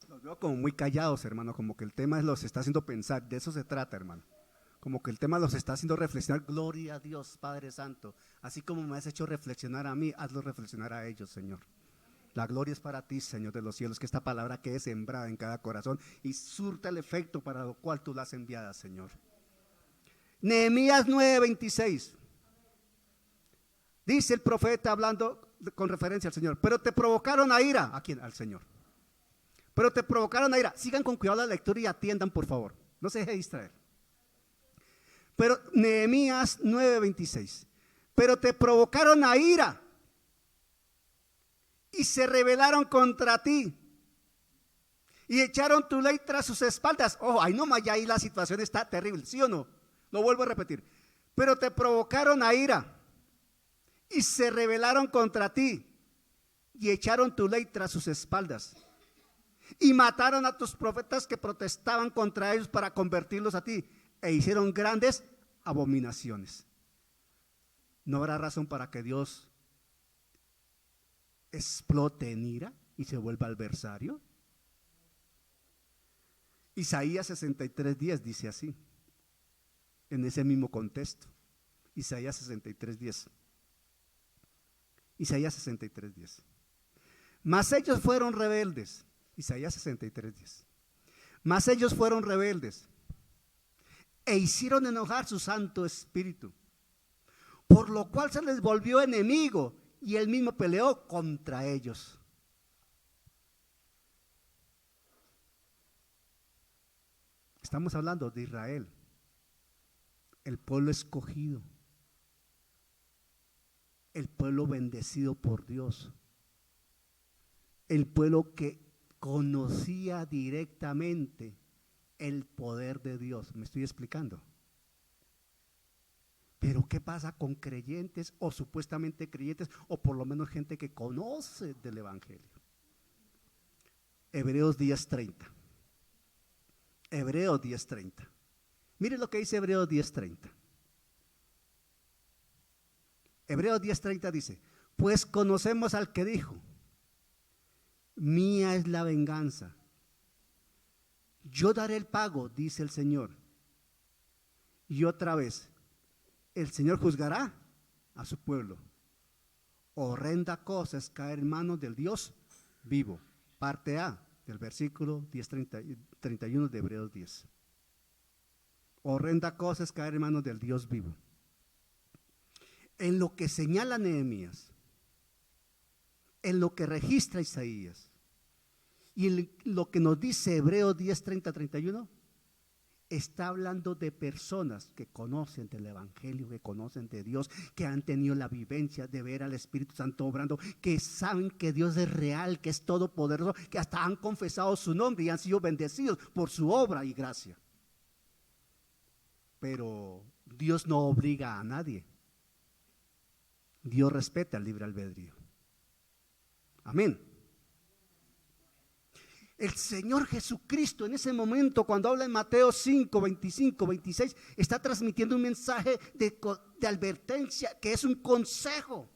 Los veo como muy callados, hermano, como que el tema los está haciendo pensar, de eso se trata, hermano. Como que el tema los está haciendo reflexionar. Gloria a Dios, Padre Santo. Así como me has hecho reflexionar a mí, hazlo reflexionar a ellos, Señor. La gloria es para ti, Señor de los cielos, que esta palabra quede sembrada en cada corazón y surta el efecto para lo cual tú la has enviado, Señor. Nehemías 9:26. Dice el profeta hablando con referencia al Señor. Pero te provocaron a ira. ¿A quién? Al Señor. Pero te provocaron a ira. Sigan con cuidado la lectura y atiendan, por favor. No se deje distraer. Pero Nehemías 9:26. Pero te provocaron a ira y se rebelaron contra ti y echaron tu ley tras sus espaldas. Ojo, ahí nomás ya ahí la situación está terrible, ¿sí o no? Lo vuelvo a repetir. Pero te provocaron a ira y se rebelaron contra ti y echaron tu ley tras sus espaldas y mataron a tus profetas que protestaban contra ellos para convertirlos a ti e hicieron grandes abominaciones. ¿No habrá razón para que Dios explote en ira y se vuelva adversario? Isaías 63:10 dice así, en ese mismo contexto. Isaías 63:10. Isaías 63:10. Mas ellos fueron rebeldes. Isaías 63:10. Mas ellos fueron rebeldes e hicieron enojar su Santo Espíritu, por lo cual se les volvió enemigo y él mismo peleó contra ellos. Estamos hablando de Israel, el pueblo escogido, el pueblo bendecido por Dios, el pueblo que conocía directamente el poder de Dios. ¿Me estoy explicando? Pero ¿qué pasa con creyentes o supuestamente creyentes o por lo menos gente que conoce del Evangelio? Hebreos 10:30. Hebreos 10:30. Mire lo que dice Hebreos 10:30. Hebreos 10:30 dice, pues conocemos al que dijo, mía es la venganza, yo daré el pago, dice el Señor. Y otra vez, el Señor juzgará a su pueblo. Horrenda cosa es caer en manos del Dios vivo. Parte A del versículo 10:31 de Hebreos 10. Horrenda cosa es caer en manos del Dios vivo. En lo que señala Nehemías, en lo que registra Isaías y en lo que nos dice Hebreos 10:30-31, está hablando de personas que conocen del Evangelio, que conocen de Dios, que han tenido la vivencia de ver al Espíritu Santo obrando, que saben que Dios es real, que es todopoderoso, que hasta han confesado su nombre y han sido bendecidos por su obra y gracia. Pero Dios no obliga a nadie. Dios respeta el libre albedrío. Amén. El Señor Jesucristo en ese momento, cuando habla en Mateo 5, 25, 26, está transmitiendo un mensaje de advertencia, que es un consejo.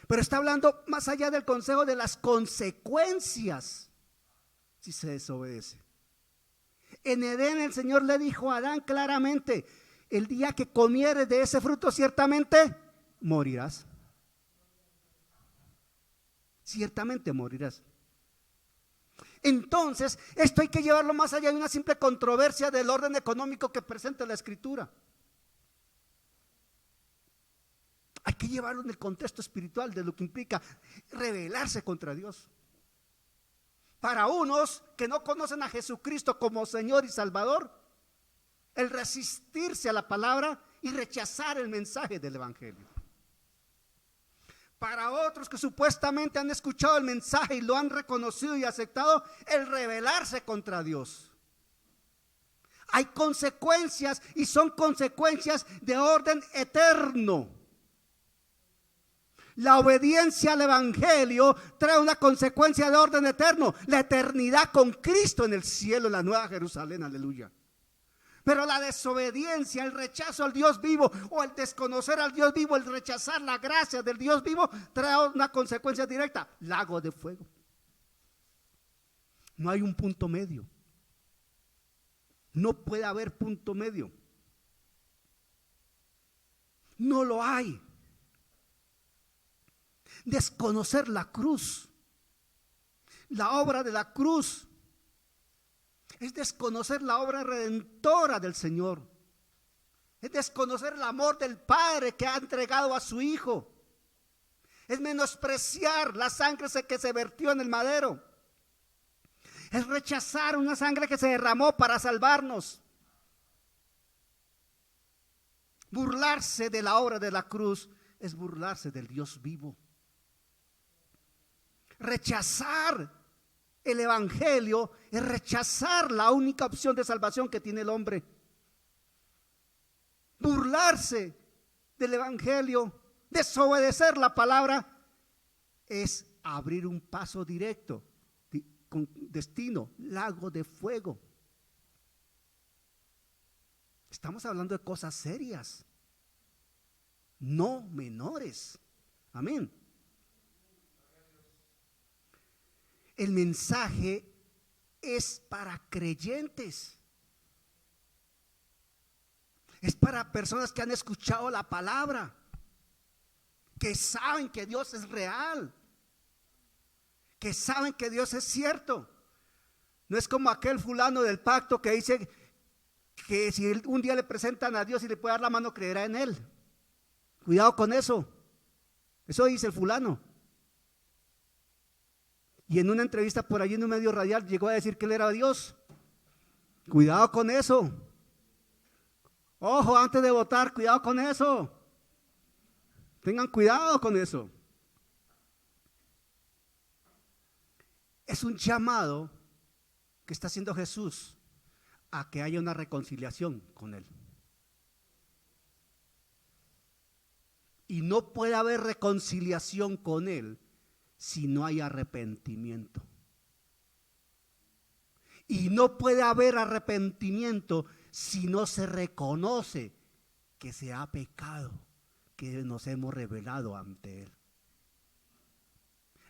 Pero está hablando más allá del consejo de las consecuencias si se desobedece. En Edén el Señor le dijo a Adán claramente, el día que comieres de ese fruto ciertamente morirás. Ciertamente morirás. Entonces, esto hay que llevarlo más allá de una simple controversia del orden económico que presenta la Escritura. Hay que llevarlo en el contexto espiritual de lo que implica rebelarse contra Dios. Para unos que no conocen a Jesucristo como Señor y Salvador, el resistirse a la palabra y rechazar el mensaje del Evangelio. Para otros que supuestamente han escuchado el mensaje y lo han reconocido y aceptado, el rebelarse contra Dios. Hay consecuencias y son consecuencias de orden eterno. La obediencia al Evangelio trae una consecuencia de orden eterno, la eternidad con Cristo en el cielo, en la nueva Jerusalén, aleluya. Pero la desobediencia, el rechazo al Dios vivo o el desconocer al Dios vivo, el rechazar la gracia del Dios vivo, trae una consecuencia directa, lago de fuego. No hay un punto medio. No puede haber punto medio. No lo hay. Desconocer la cruz, la obra de la cruz, es desconocer la obra redentora del Señor. Es desconocer el amor del Padre que ha entregado a su Hijo. Es menospreciar la sangre que se vertió en el madero. Es rechazar una sangre que se derramó para salvarnos. Burlarse de la obra de la cruz es burlarse del Dios vivo. Rechazar el evangelio es rechazar la única opción de salvación que tiene el hombre. Burlarse del evangelio, desobedecer la palabra, es abrir un paso directo con destino, lago de fuego. Estamos hablando de cosas serias, no menores. Amén. El mensaje es para creyentes. Es para personas que han escuchado la palabra, que saben que Dios es real, que saben que Dios es cierto. No es como aquel fulano del pacto que dice que si un día le presentan a Dios y le puede dar la mano, creerá en él. Cuidado con eso. Eso dice el fulano. Y en una entrevista por allí en un medio radial llegó a decir que él era Dios. Cuidado con eso. Ojo, antes de votar, cuidado con eso. Tengan cuidado con eso. Es un llamado que está haciendo Jesús a que haya una reconciliación con Él. Y no puede haber reconciliación con Él si no hay arrepentimiento. Y no puede haber arrepentimiento si no se reconoce que se ha pecado, que nos hemos rebelado ante Él.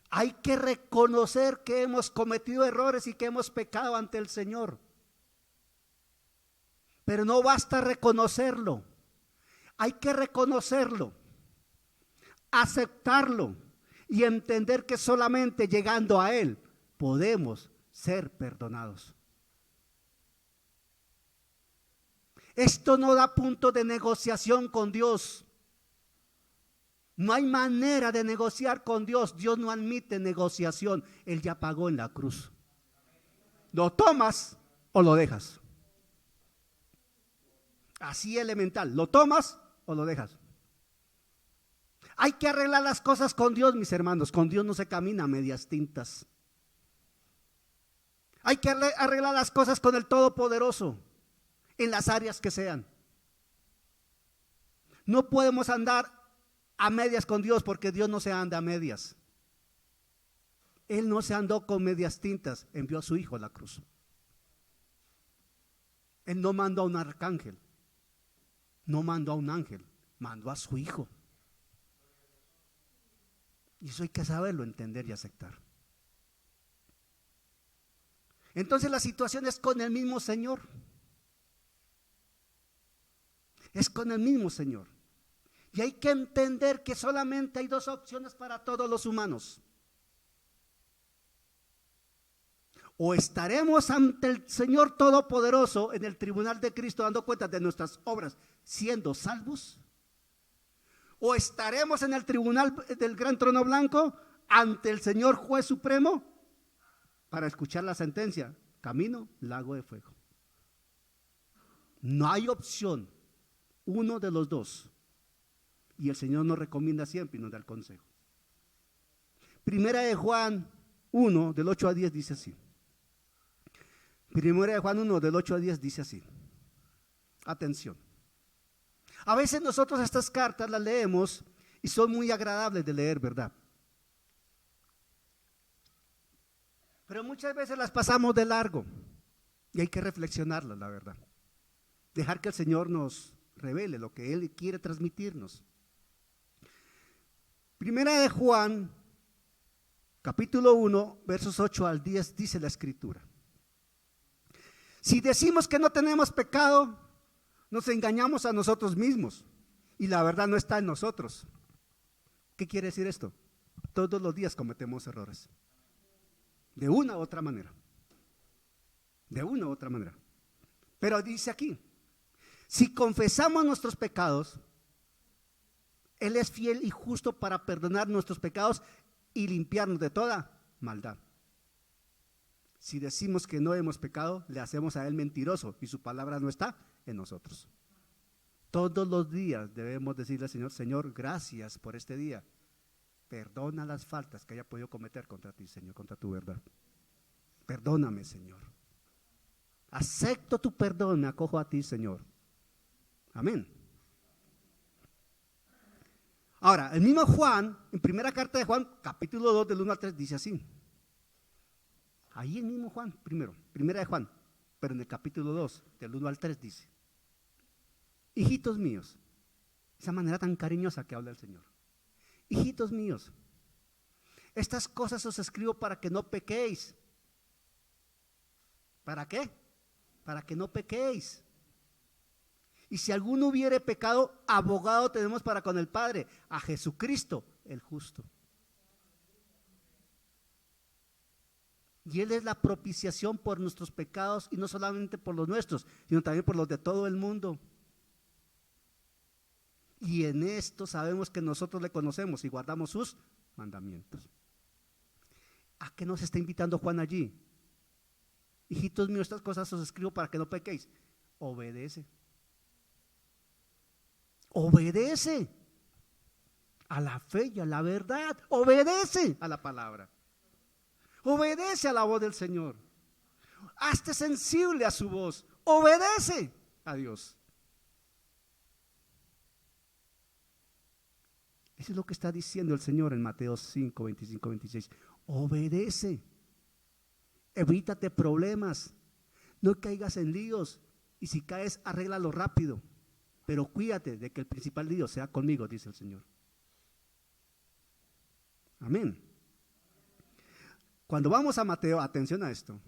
Hay que reconocer que hemos cometido errores y que hemos pecado ante el Señor. Pero no basta reconocerlo. Hay que reconocerlo, aceptarlo y entender que solamente llegando a Él podemos ser perdonados. Esto no da punto de negociación con Dios. No hay manera de negociar con Dios. Dios no admite negociación. Él ya pagó en la cruz. ¿Lo tomas o lo dejas? Así elemental. ¿Lo tomas o lo dejas? Hay que arreglar las cosas con Dios, mis hermanos. Con Dios no se camina a medias tintas. Hay que arreglar las cosas con el Todopoderoso, en las áreas que sean. No podemos andar a medias con Dios, porque Dios no se anda a medias. Él no se andó con medias tintas, envió a su Hijo a la cruz. Él no mandó a un arcángel, no mandó a un ángel, mandó a su Hijo. Y eso hay que saberlo, entender y aceptar. Entonces la situación es con el mismo Señor. Es con el mismo Señor. Y hay que entender que solamente hay dos opciones para todos los humanos. O estaremos ante el Señor Todopoderoso en el tribunal de Cristo dando cuenta de nuestras obras siendo salvos. O estaremos en el tribunal del gran trono blanco ante el Señor Juez Supremo para escuchar la sentencia. Camino, lago de fuego. No hay opción, uno de los dos. Y el Señor nos recomienda siempre y nos da el consejo. Primera de Juan 1, del 8 a 10 dice así. Primera de Juan 1, del 8 a 10 dice así. Atención. A veces nosotros estas cartas las leemos y son muy agradables de leer, ¿verdad? Pero muchas veces las pasamos de largo y hay que reflexionarlas, la verdad. Dejar que el Señor nos revele lo que Él quiere transmitirnos. Primera de Juan, capítulo 1, versos 8 al 10, dice la Escritura. Si decimos que no tenemos pecado, nos engañamos a nosotros mismos y la verdad no está en nosotros. ¿Qué quiere decir esto? Todos los días cometemos errores. De una u otra manera. De una u otra manera. Pero dice aquí, si confesamos nuestros pecados, Él es fiel y justo para perdonar nuestros pecados y limpiarnos de toda maldad. Si decimos que no hemos pecado, le hacemos a Él mentiroso y su palabra no está en nosotros. Todos los días debemos decirle al Señor, Señor, gracias por este día. Perdona las faltas que haya podido cometer contra ti, Señor, contra tu verdad. Perdóname, Señor. Acepto tu perdón, me acojo a ti, Señor. Amén. Ahora, el mismo Juan, en primera carta de Juan, capítulo 2, del 1 al 3, dice así. Ahí el mismo Juan, primera de Juan, pero en el capítulo 2, del 1 al 3 dice: hijitos míos, esa manera tan cariñosa que habla el Señor. Hijitos míos, estas cosas os escribo para que no pequéis. ¿Para qué? Para que no pequéis. Y si alguno hubiere pecado, abogado tenemos para con el Padre, a Jesucristo el justo. Y Él es la propiciación por nuestros pecados, y no solamente por los nuestros, sino también por los de todo el mundo. Y en esto sabemos que nosotros le conocemos y guardamos sus mandamientos. ¿A qué nos está invitando Juan allí? Hijitos míos, estas cosas os escribo para que no pequéis. Obedece. Obedece a la fe y a la verdad. Obedece a la palabra. Obedece a la voz del Señor. Hazte sensible a su voz. Obedece a Dios. Eso es lo que está diciendo el Señor en Mateo 5, 25, 26. Obedece. Evítate problemas. No caigas en líos. Y si caes, arréglalo rápido. Pero cuídate de que el principal lío sea conmigo, dice el Señor. Amén. Cuando vamos a Mateo, atención a esto.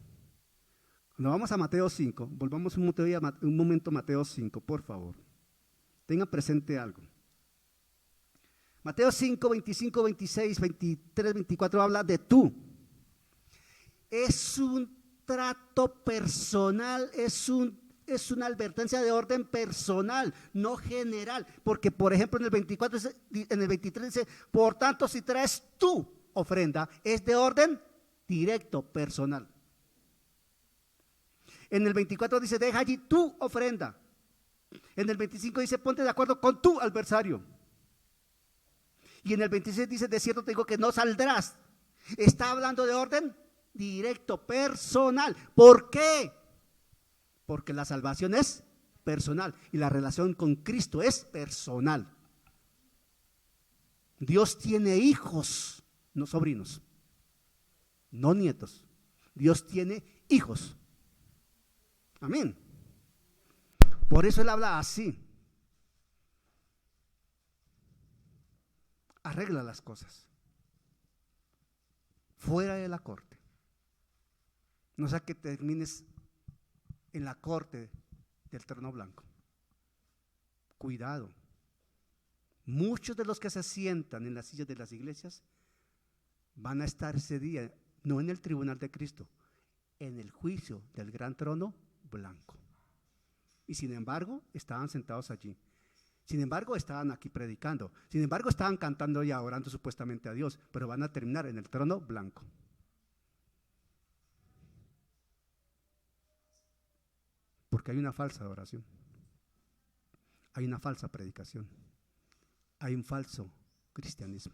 Cuando vamos a Mateo 5, volvamos un momento a Mateo 5, por favor. Tengan presente algo. Mateo 5, 25, 26, 23, 24 habla de tú. Es un trato personal, es una advertencia de orden personal, no general. Porque, por ejemplo, en el 24, en el 23 dice: por tanto, si traes tu ofrenda, es de orden directo, personal. En el 24 dice: deja allí tu ofrenda. En el 25 dice: ponte de acuerdo con tu adversario. Y en el 26 dice: de cierto te digo que no saldrás. Está hablando de orden directo, personal. ¿Por qué? Porque la salvación es personal y la relación con Cristo es personal. Dios tiene hijos, no sobrinos, no nietos. Dios tiene hijos. Amén. Por eso Él habla así. Arregla las cosas fuera de la corte. No sea que termines en la corte del trono blanco. Cuidado. Muchos de los que se sientan en las sillas de las iglesias van a estar ese día, no en el tribunal de Cristo, en el juicio del gran trono blanco. Y sin embargo, estaban sentados allí. Sin embargo, estaban aquí predicando. Sin embargo, estaban cantando y orando supuestamente a Dios, pero van a terminar en el trono blanco. Porque hay una falsa adoración, hay una falsa predicación, hay un falso cristianismo.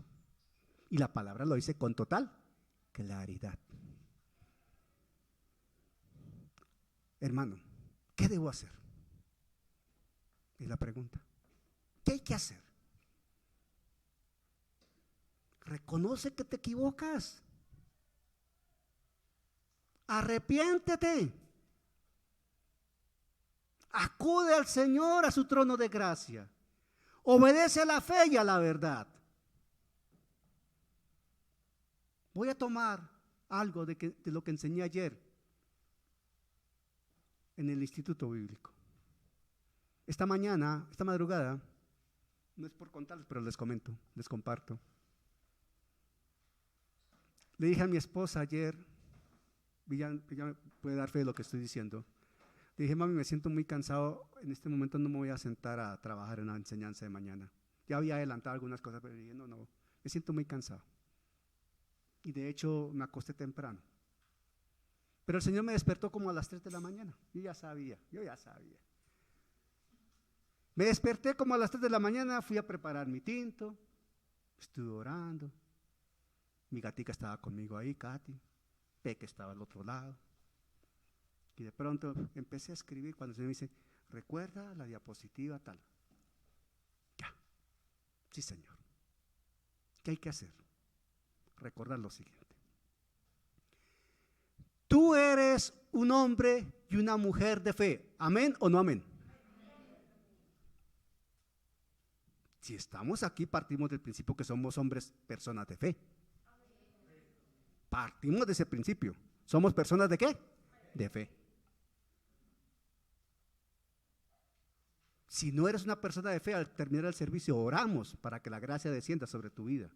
Y la palabra lo dice con total claridad. Hermano, ¿qué debo hacer? Es la pregunta. ¿Qué hay que hacer? Reconoce que te equivocas. Arrepiéntete. Acude al Señor a su trono de gracia. Obedece a la fe y a la verdad. Voy a tomar algo de lo que enseñé ayer en el Instituto Bíblico. Esta madrugada, no es por contarles, pero les comparto. Le dije a mi esposa ayer, ella me puede dar fe de lo que estoy diciendo. Le dije: mami, me siento muy cansado, en este momento no me voy a sentar a trabajar en la enseñanza de mañana. Ya había adelantado algunas cosas, pero dije: no, me siento muy cansado. Y de hecho me acosté temprano. Pero el Señor me despertó como a las 3 de la mañana. Yo ya sabía. Me desperté como a las 3 de la mañana, fui a preparar mi tinto, estuve orando, Mi gatica estaba conmigo ahí, Katy. Peque estaba al otro lado. Y de pronto empecé a escribir cuando se me dice, recuerda la diapositiva tal. Ya, sí señor. ¿Qué hay que hacer? Recordar lo siguiente. Tú eres un hombre y una mujer de fe. ¿Amén o no amén? Si estamos aquí, partimos del principio que somos hombres, personas de fe. Partimos de ese principio. ¿Somos personas de qué? De fe. Si no eres una persona de fe, al terminar el servicio oramos para que la gracia descienda sobre tu vida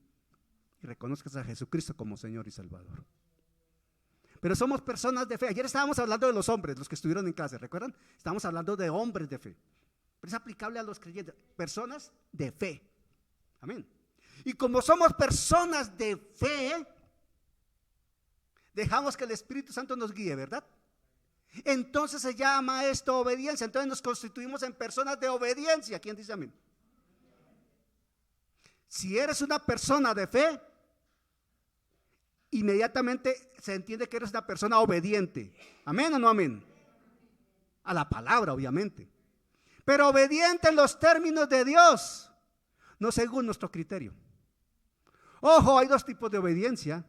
y reconozcas a Jesucristo como Señor y Salvador. Pero somos personas de fe. Ayer estábamos hablando de los hombres, los que estuvieron en clase, ¿recuerdan? Estábamos hablando de hombres de fe. Pero es aplicable a los creyentes, personas de fe. Amén. Y como somos personas de fe, dejamos que el Espíritu Santo nos guíe, ¿verdad? Entonces se llama esto obediencia. Entonces nos constituimos en personas de obediencia. ¿Quién dice amén? Si eres una persona de fe, inmediatamente se entiende que eres una persona obediente. ¿Amén o no amén? A la palabra, obviamente. Pero obediente en los términos de Dios, no según nuestro criterio. Ojo, hay dos tipos de obediencia.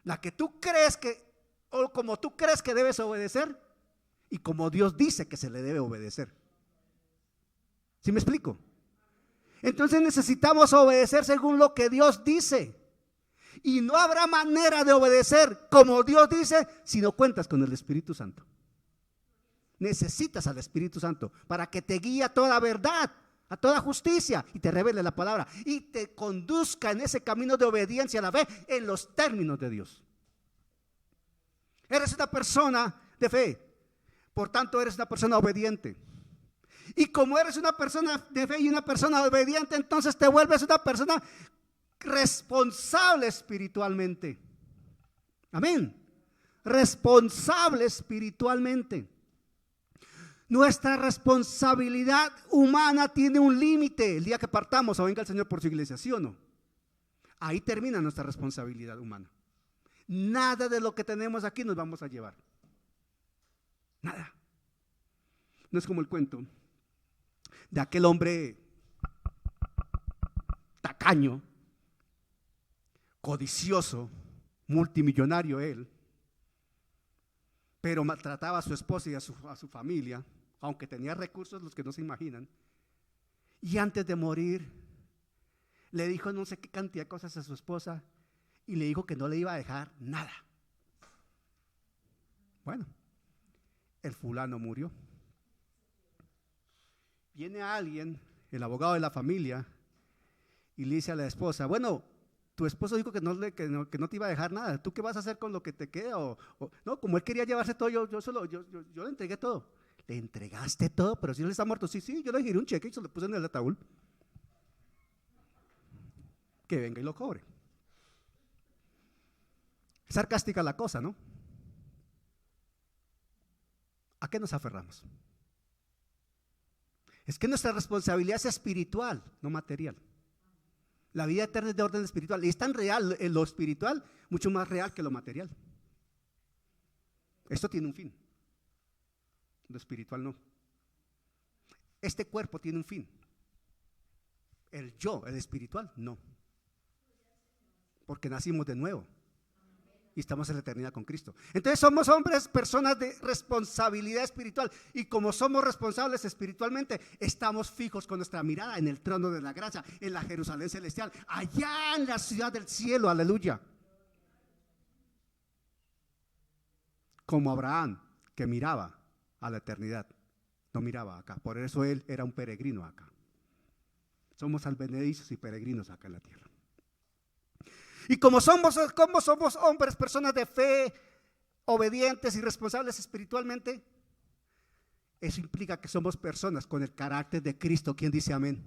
La que tú crees que, o como tú crees que debes obedecer, y como Dios dice que se le debe obedecer. ¿Sí me explico? Entonces necesitamos obedecer según lo que Dios dice. Y no habrá manera de obedecer como Dios dice si no cuentas con el Espíritu Santo. Necesitas al Espíritu Santo para que te guíe a toda verdad, a toda justicia y te revele la palabra y te conduzca en ese camino de obediencia a la fe en los términos de Dios. Eres una persona de fe, por tanto eres una persona obediente. Y como eres una persona de fe y una persona obediente, entonces te vuelves una persona responsable espiritualmente. Amén. Responsable espiritualmente. Nuestra responsabilidad humana tiene un límite el día que partamos o venga el Señor por su iglesia, ¿sí o no? Ahí termina nuestra responsabilidad humana. Nada de lo que tenemos aquí nos vamos a llevar. Nada. No es como el cuento de aquel hombre tacaño, codicioso, multimillonario él, pero maltrataba a su esposa y a su familia, aunque tenía recursos los que no se imaginan. Y antes de morir, le dijo no sé qué cantidad de cosas a su esposa y le dijo que no le iba a dejar nada. Bueno, el fulano murió. Viene alguien, el abogado de la familia, y le dice a la esposa, bueno, tu esposo dijo que no te iba a dejar nada, ¿tú qué vas a hacer con lo que te queda? No, como él quería llevarse todo, yo le entregué todo. ¿Le entregaste todo? Pero si él está muerto, sí, yo le giré un cheque y se lo puse en el ataúd. Que venga y lo cobre. Es sarcástica la cosa, ¿no? ¿A qué nos aferramos? Es que nuestra responsabilidad es espiritual, no material. La vida eterna es de orden espiritual y es tan real en lo espiritual, mucho más real que lo material. Esto tiene un fin, lo espiritual no. Este cuerpo tiene un fin, el yo, el espiritual, no. Porque nacimos de nuevo y estamos en la eternidad con Cristo. Entonces somos hombres, personas de responsabilidad espiritual, y como somos responsables espiritualmente, estamos fijos con nuestra mirada en el trono de la gracia, en la Jerusalén celestial, allá en la ciudad del cielo, aleluya. Como Abraham, que miraba a la eternidad, no miraba acá, por eso él era un peregrino acá. Somos advenedizos y peregrinos acá en la tierra. Y como somos hombres, personas de fe, obedientes y responsables espiritualmente, eso implica que somos personas con el carácter de Cristo. ¿Quién dice amén?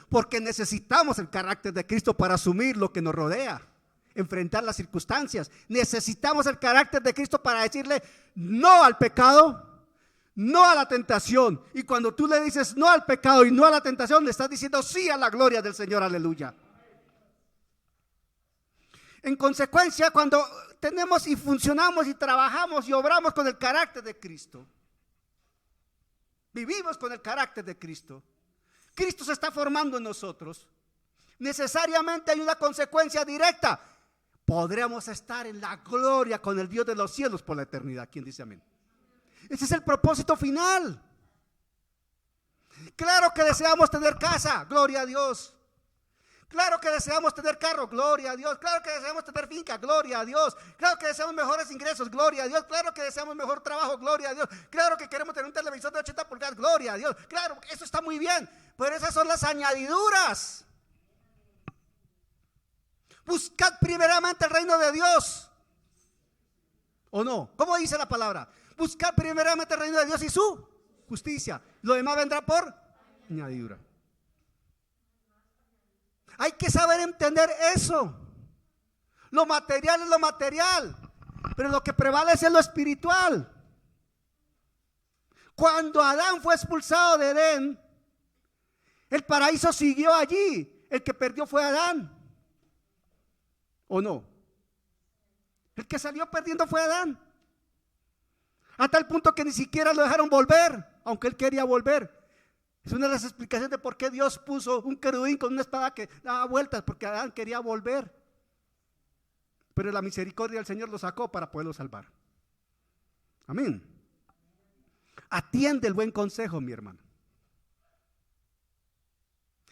Porque necesitamos el carácter de Cristo para asumir lo que nos rodea, enfrentar las circunstancias. Necesitamos el carácter de Cristo para decirle no al pecado, no a la tentación. Y cuando tú le dices no al pecado y no a la tentación, le estás diciendo sí a la gloria del Señor, aleluya. En consecuencia, cuando tenemos y funcionamos y trabajamos y obramos con el carácter de Cristo, vivimos con el carácter de Cristo, Cristo se está formando en nosotros, necesariamente hay una consecuencia directa. Podremos estar en la gloria con el Dios de los cielos por la eternidad. ¿Quién dice amén? Ese es el propósito final. Claro que deseamos tener casa, gloria a Dios. Claro que deseamos tener carro, gloria a Dios. Claro que deseamos tener finca, gloria a Dios. Claro que deseamos mejores ingresos, gloria a Dios. Claro que deseamos mejor trabajo, gloria a Dios. Claro que queremos tener un televisor de 80 pulgadas, gloria a Dios. Claro, eso está muy bien, pero esas son las añadiduras. Buscad primeramente el reino de Dios. ¿O no? ¿Cómo dice la palabra? Buscad primeramente el reino de Dios y su justicia. Lo demás vendrá por añadidura. Hay que saber entender eso. Lo material es lo material, pero lo que prevalece es lo espiritual. Cuando Adán fue expulsado de Edén, el paraíso siguió allí. El que perdió fue Adán. ¿O no? El que salió perdiendo fue Adán. A tal punto que ni siquiera lo dejaron volver, aunque él quería volver. Es una de las explicaciones de por qué Dios puso un querubín con una espada que daba vueltas, porque Adán quería volver. Pero la misericordia del Señor lo sacó para poderlo salvar. Amén. Atiende el buen consejo, mi hermano.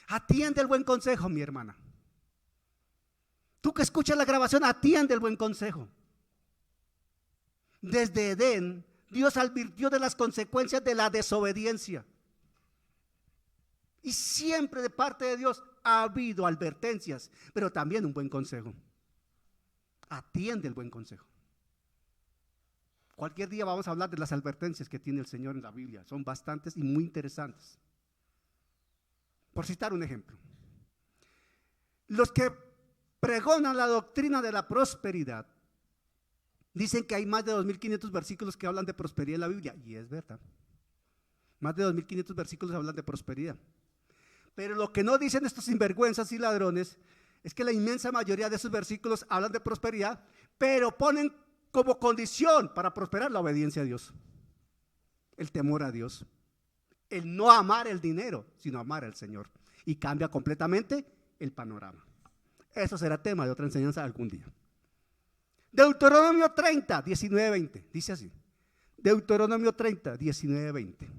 Atiende el buen consejo, mi hermana. Tú que escuchas la grabación, atiende el buen consejo. Desde Edén, Dios advirtió de las consecuencias de la desobediencia. Y siempre de parte de Dios ha habido advertencias, pero también un buen consejo. Atiende el buen consejo. Cualquier día vamos a hablar de las advertencias que tiene el Señor en la Biblia. Son bastantes y muy interesantes. Por citar un ejemplo. Los que pregonan la doctrina de la prosperidad dicen que hay más de 2.500 versículos que hablan de prosperidad en la Biblia. Y es verdad. Más de 2.500 versículos hablan de prosperidad. Pero lo que no dicen estos sinvergüenzas y ladrones es que la inmensa mayoría de esos versículos hablan de prosperidad, pero ponen como condición para prosperar la obediencia a Dios, el temor a Dios, el no amar el dinero, sino amar al Señor. Y cambia completamente el panorama. Eso será tema de otra enseñanza algún día. Deuteronomio 30, 19, 20. Dice así. Deuteronomio 30, 19, 20.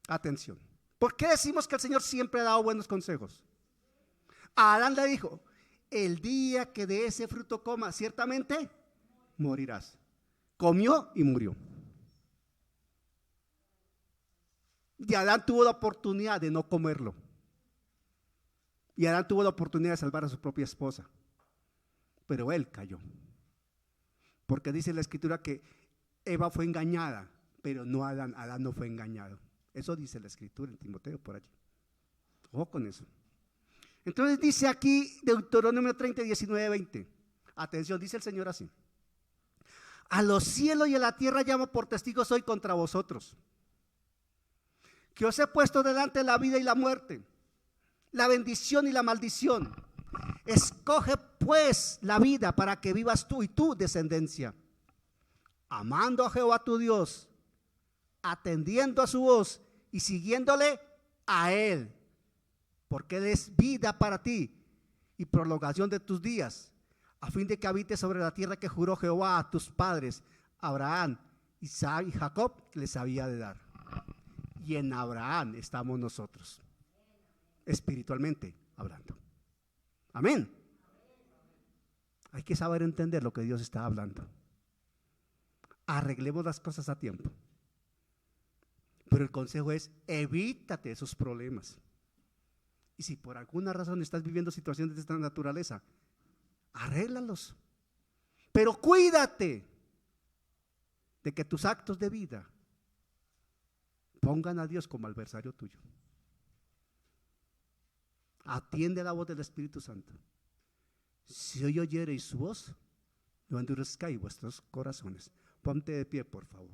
Atención. ¿Por qué decimos que el Señor siempre ha dado buenos consejos? A Adán le dijo: el día que de ese fruto comas, ciertamente morirás. Comió y murió. Y Adán tuvo la oportunidad de no comerlo. Y Adán tuvo la oportunidad de salvar a su propia esposa. Pero él cayó. Porque dice la Escritura que Eva fue engañada, pero no Adán. Adán no fue engañado. Eso dice la Escritura en Timoteo por allí. Ojo con eso. Entonces dice aquí Deuteronomio 30, 19, 20. Atención, dice el Señor así: a los cielos y a la tierra llamo por testigos hoy contra vosotros, que os he puesto delante la vida y la muerte, la bendición y la maldición. Escoge pues la vida para que vivas tú y tu descendencia, amando a Jehová tu Dios, atendiendo a su voz y siguiéndole a Él, porque Él es vida para ti y prolongación de tus días, a fin de que habites sobre la tierra que juró Jehová a tus padres, Abraham, Isaac y Jacob, que les había de dar. Y en Abraham estamos nosotros, espiritualmente hablando. Amén. Hay que saber entender lo que Dios está hablando. Arreglemos las cosas a tiempo. Pero el consejo es: evítate esos problemas. Y si por alguna razón estás viviendo situaciones de esta naturaleza, arréglalos. Pero cuídate de que tus actos de vida pongan a Dios como adversario tuyo. Atiende la voz del Espíritu Santo. Si hoy oyereis su voz, no endurezcáis vuestros corazones. Ponte de pie, por favor.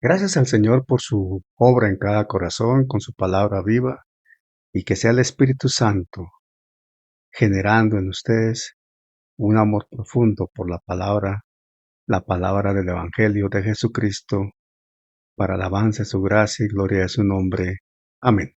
Gracias al Señor por su obra en cada corazón con su palabra viva y que sea el Espíritu Santo generando en ustedes un amor profundo por la palabra del Evangelio de Jesucristo, para alabanza de su gracia y gloria de su nombre. Amén.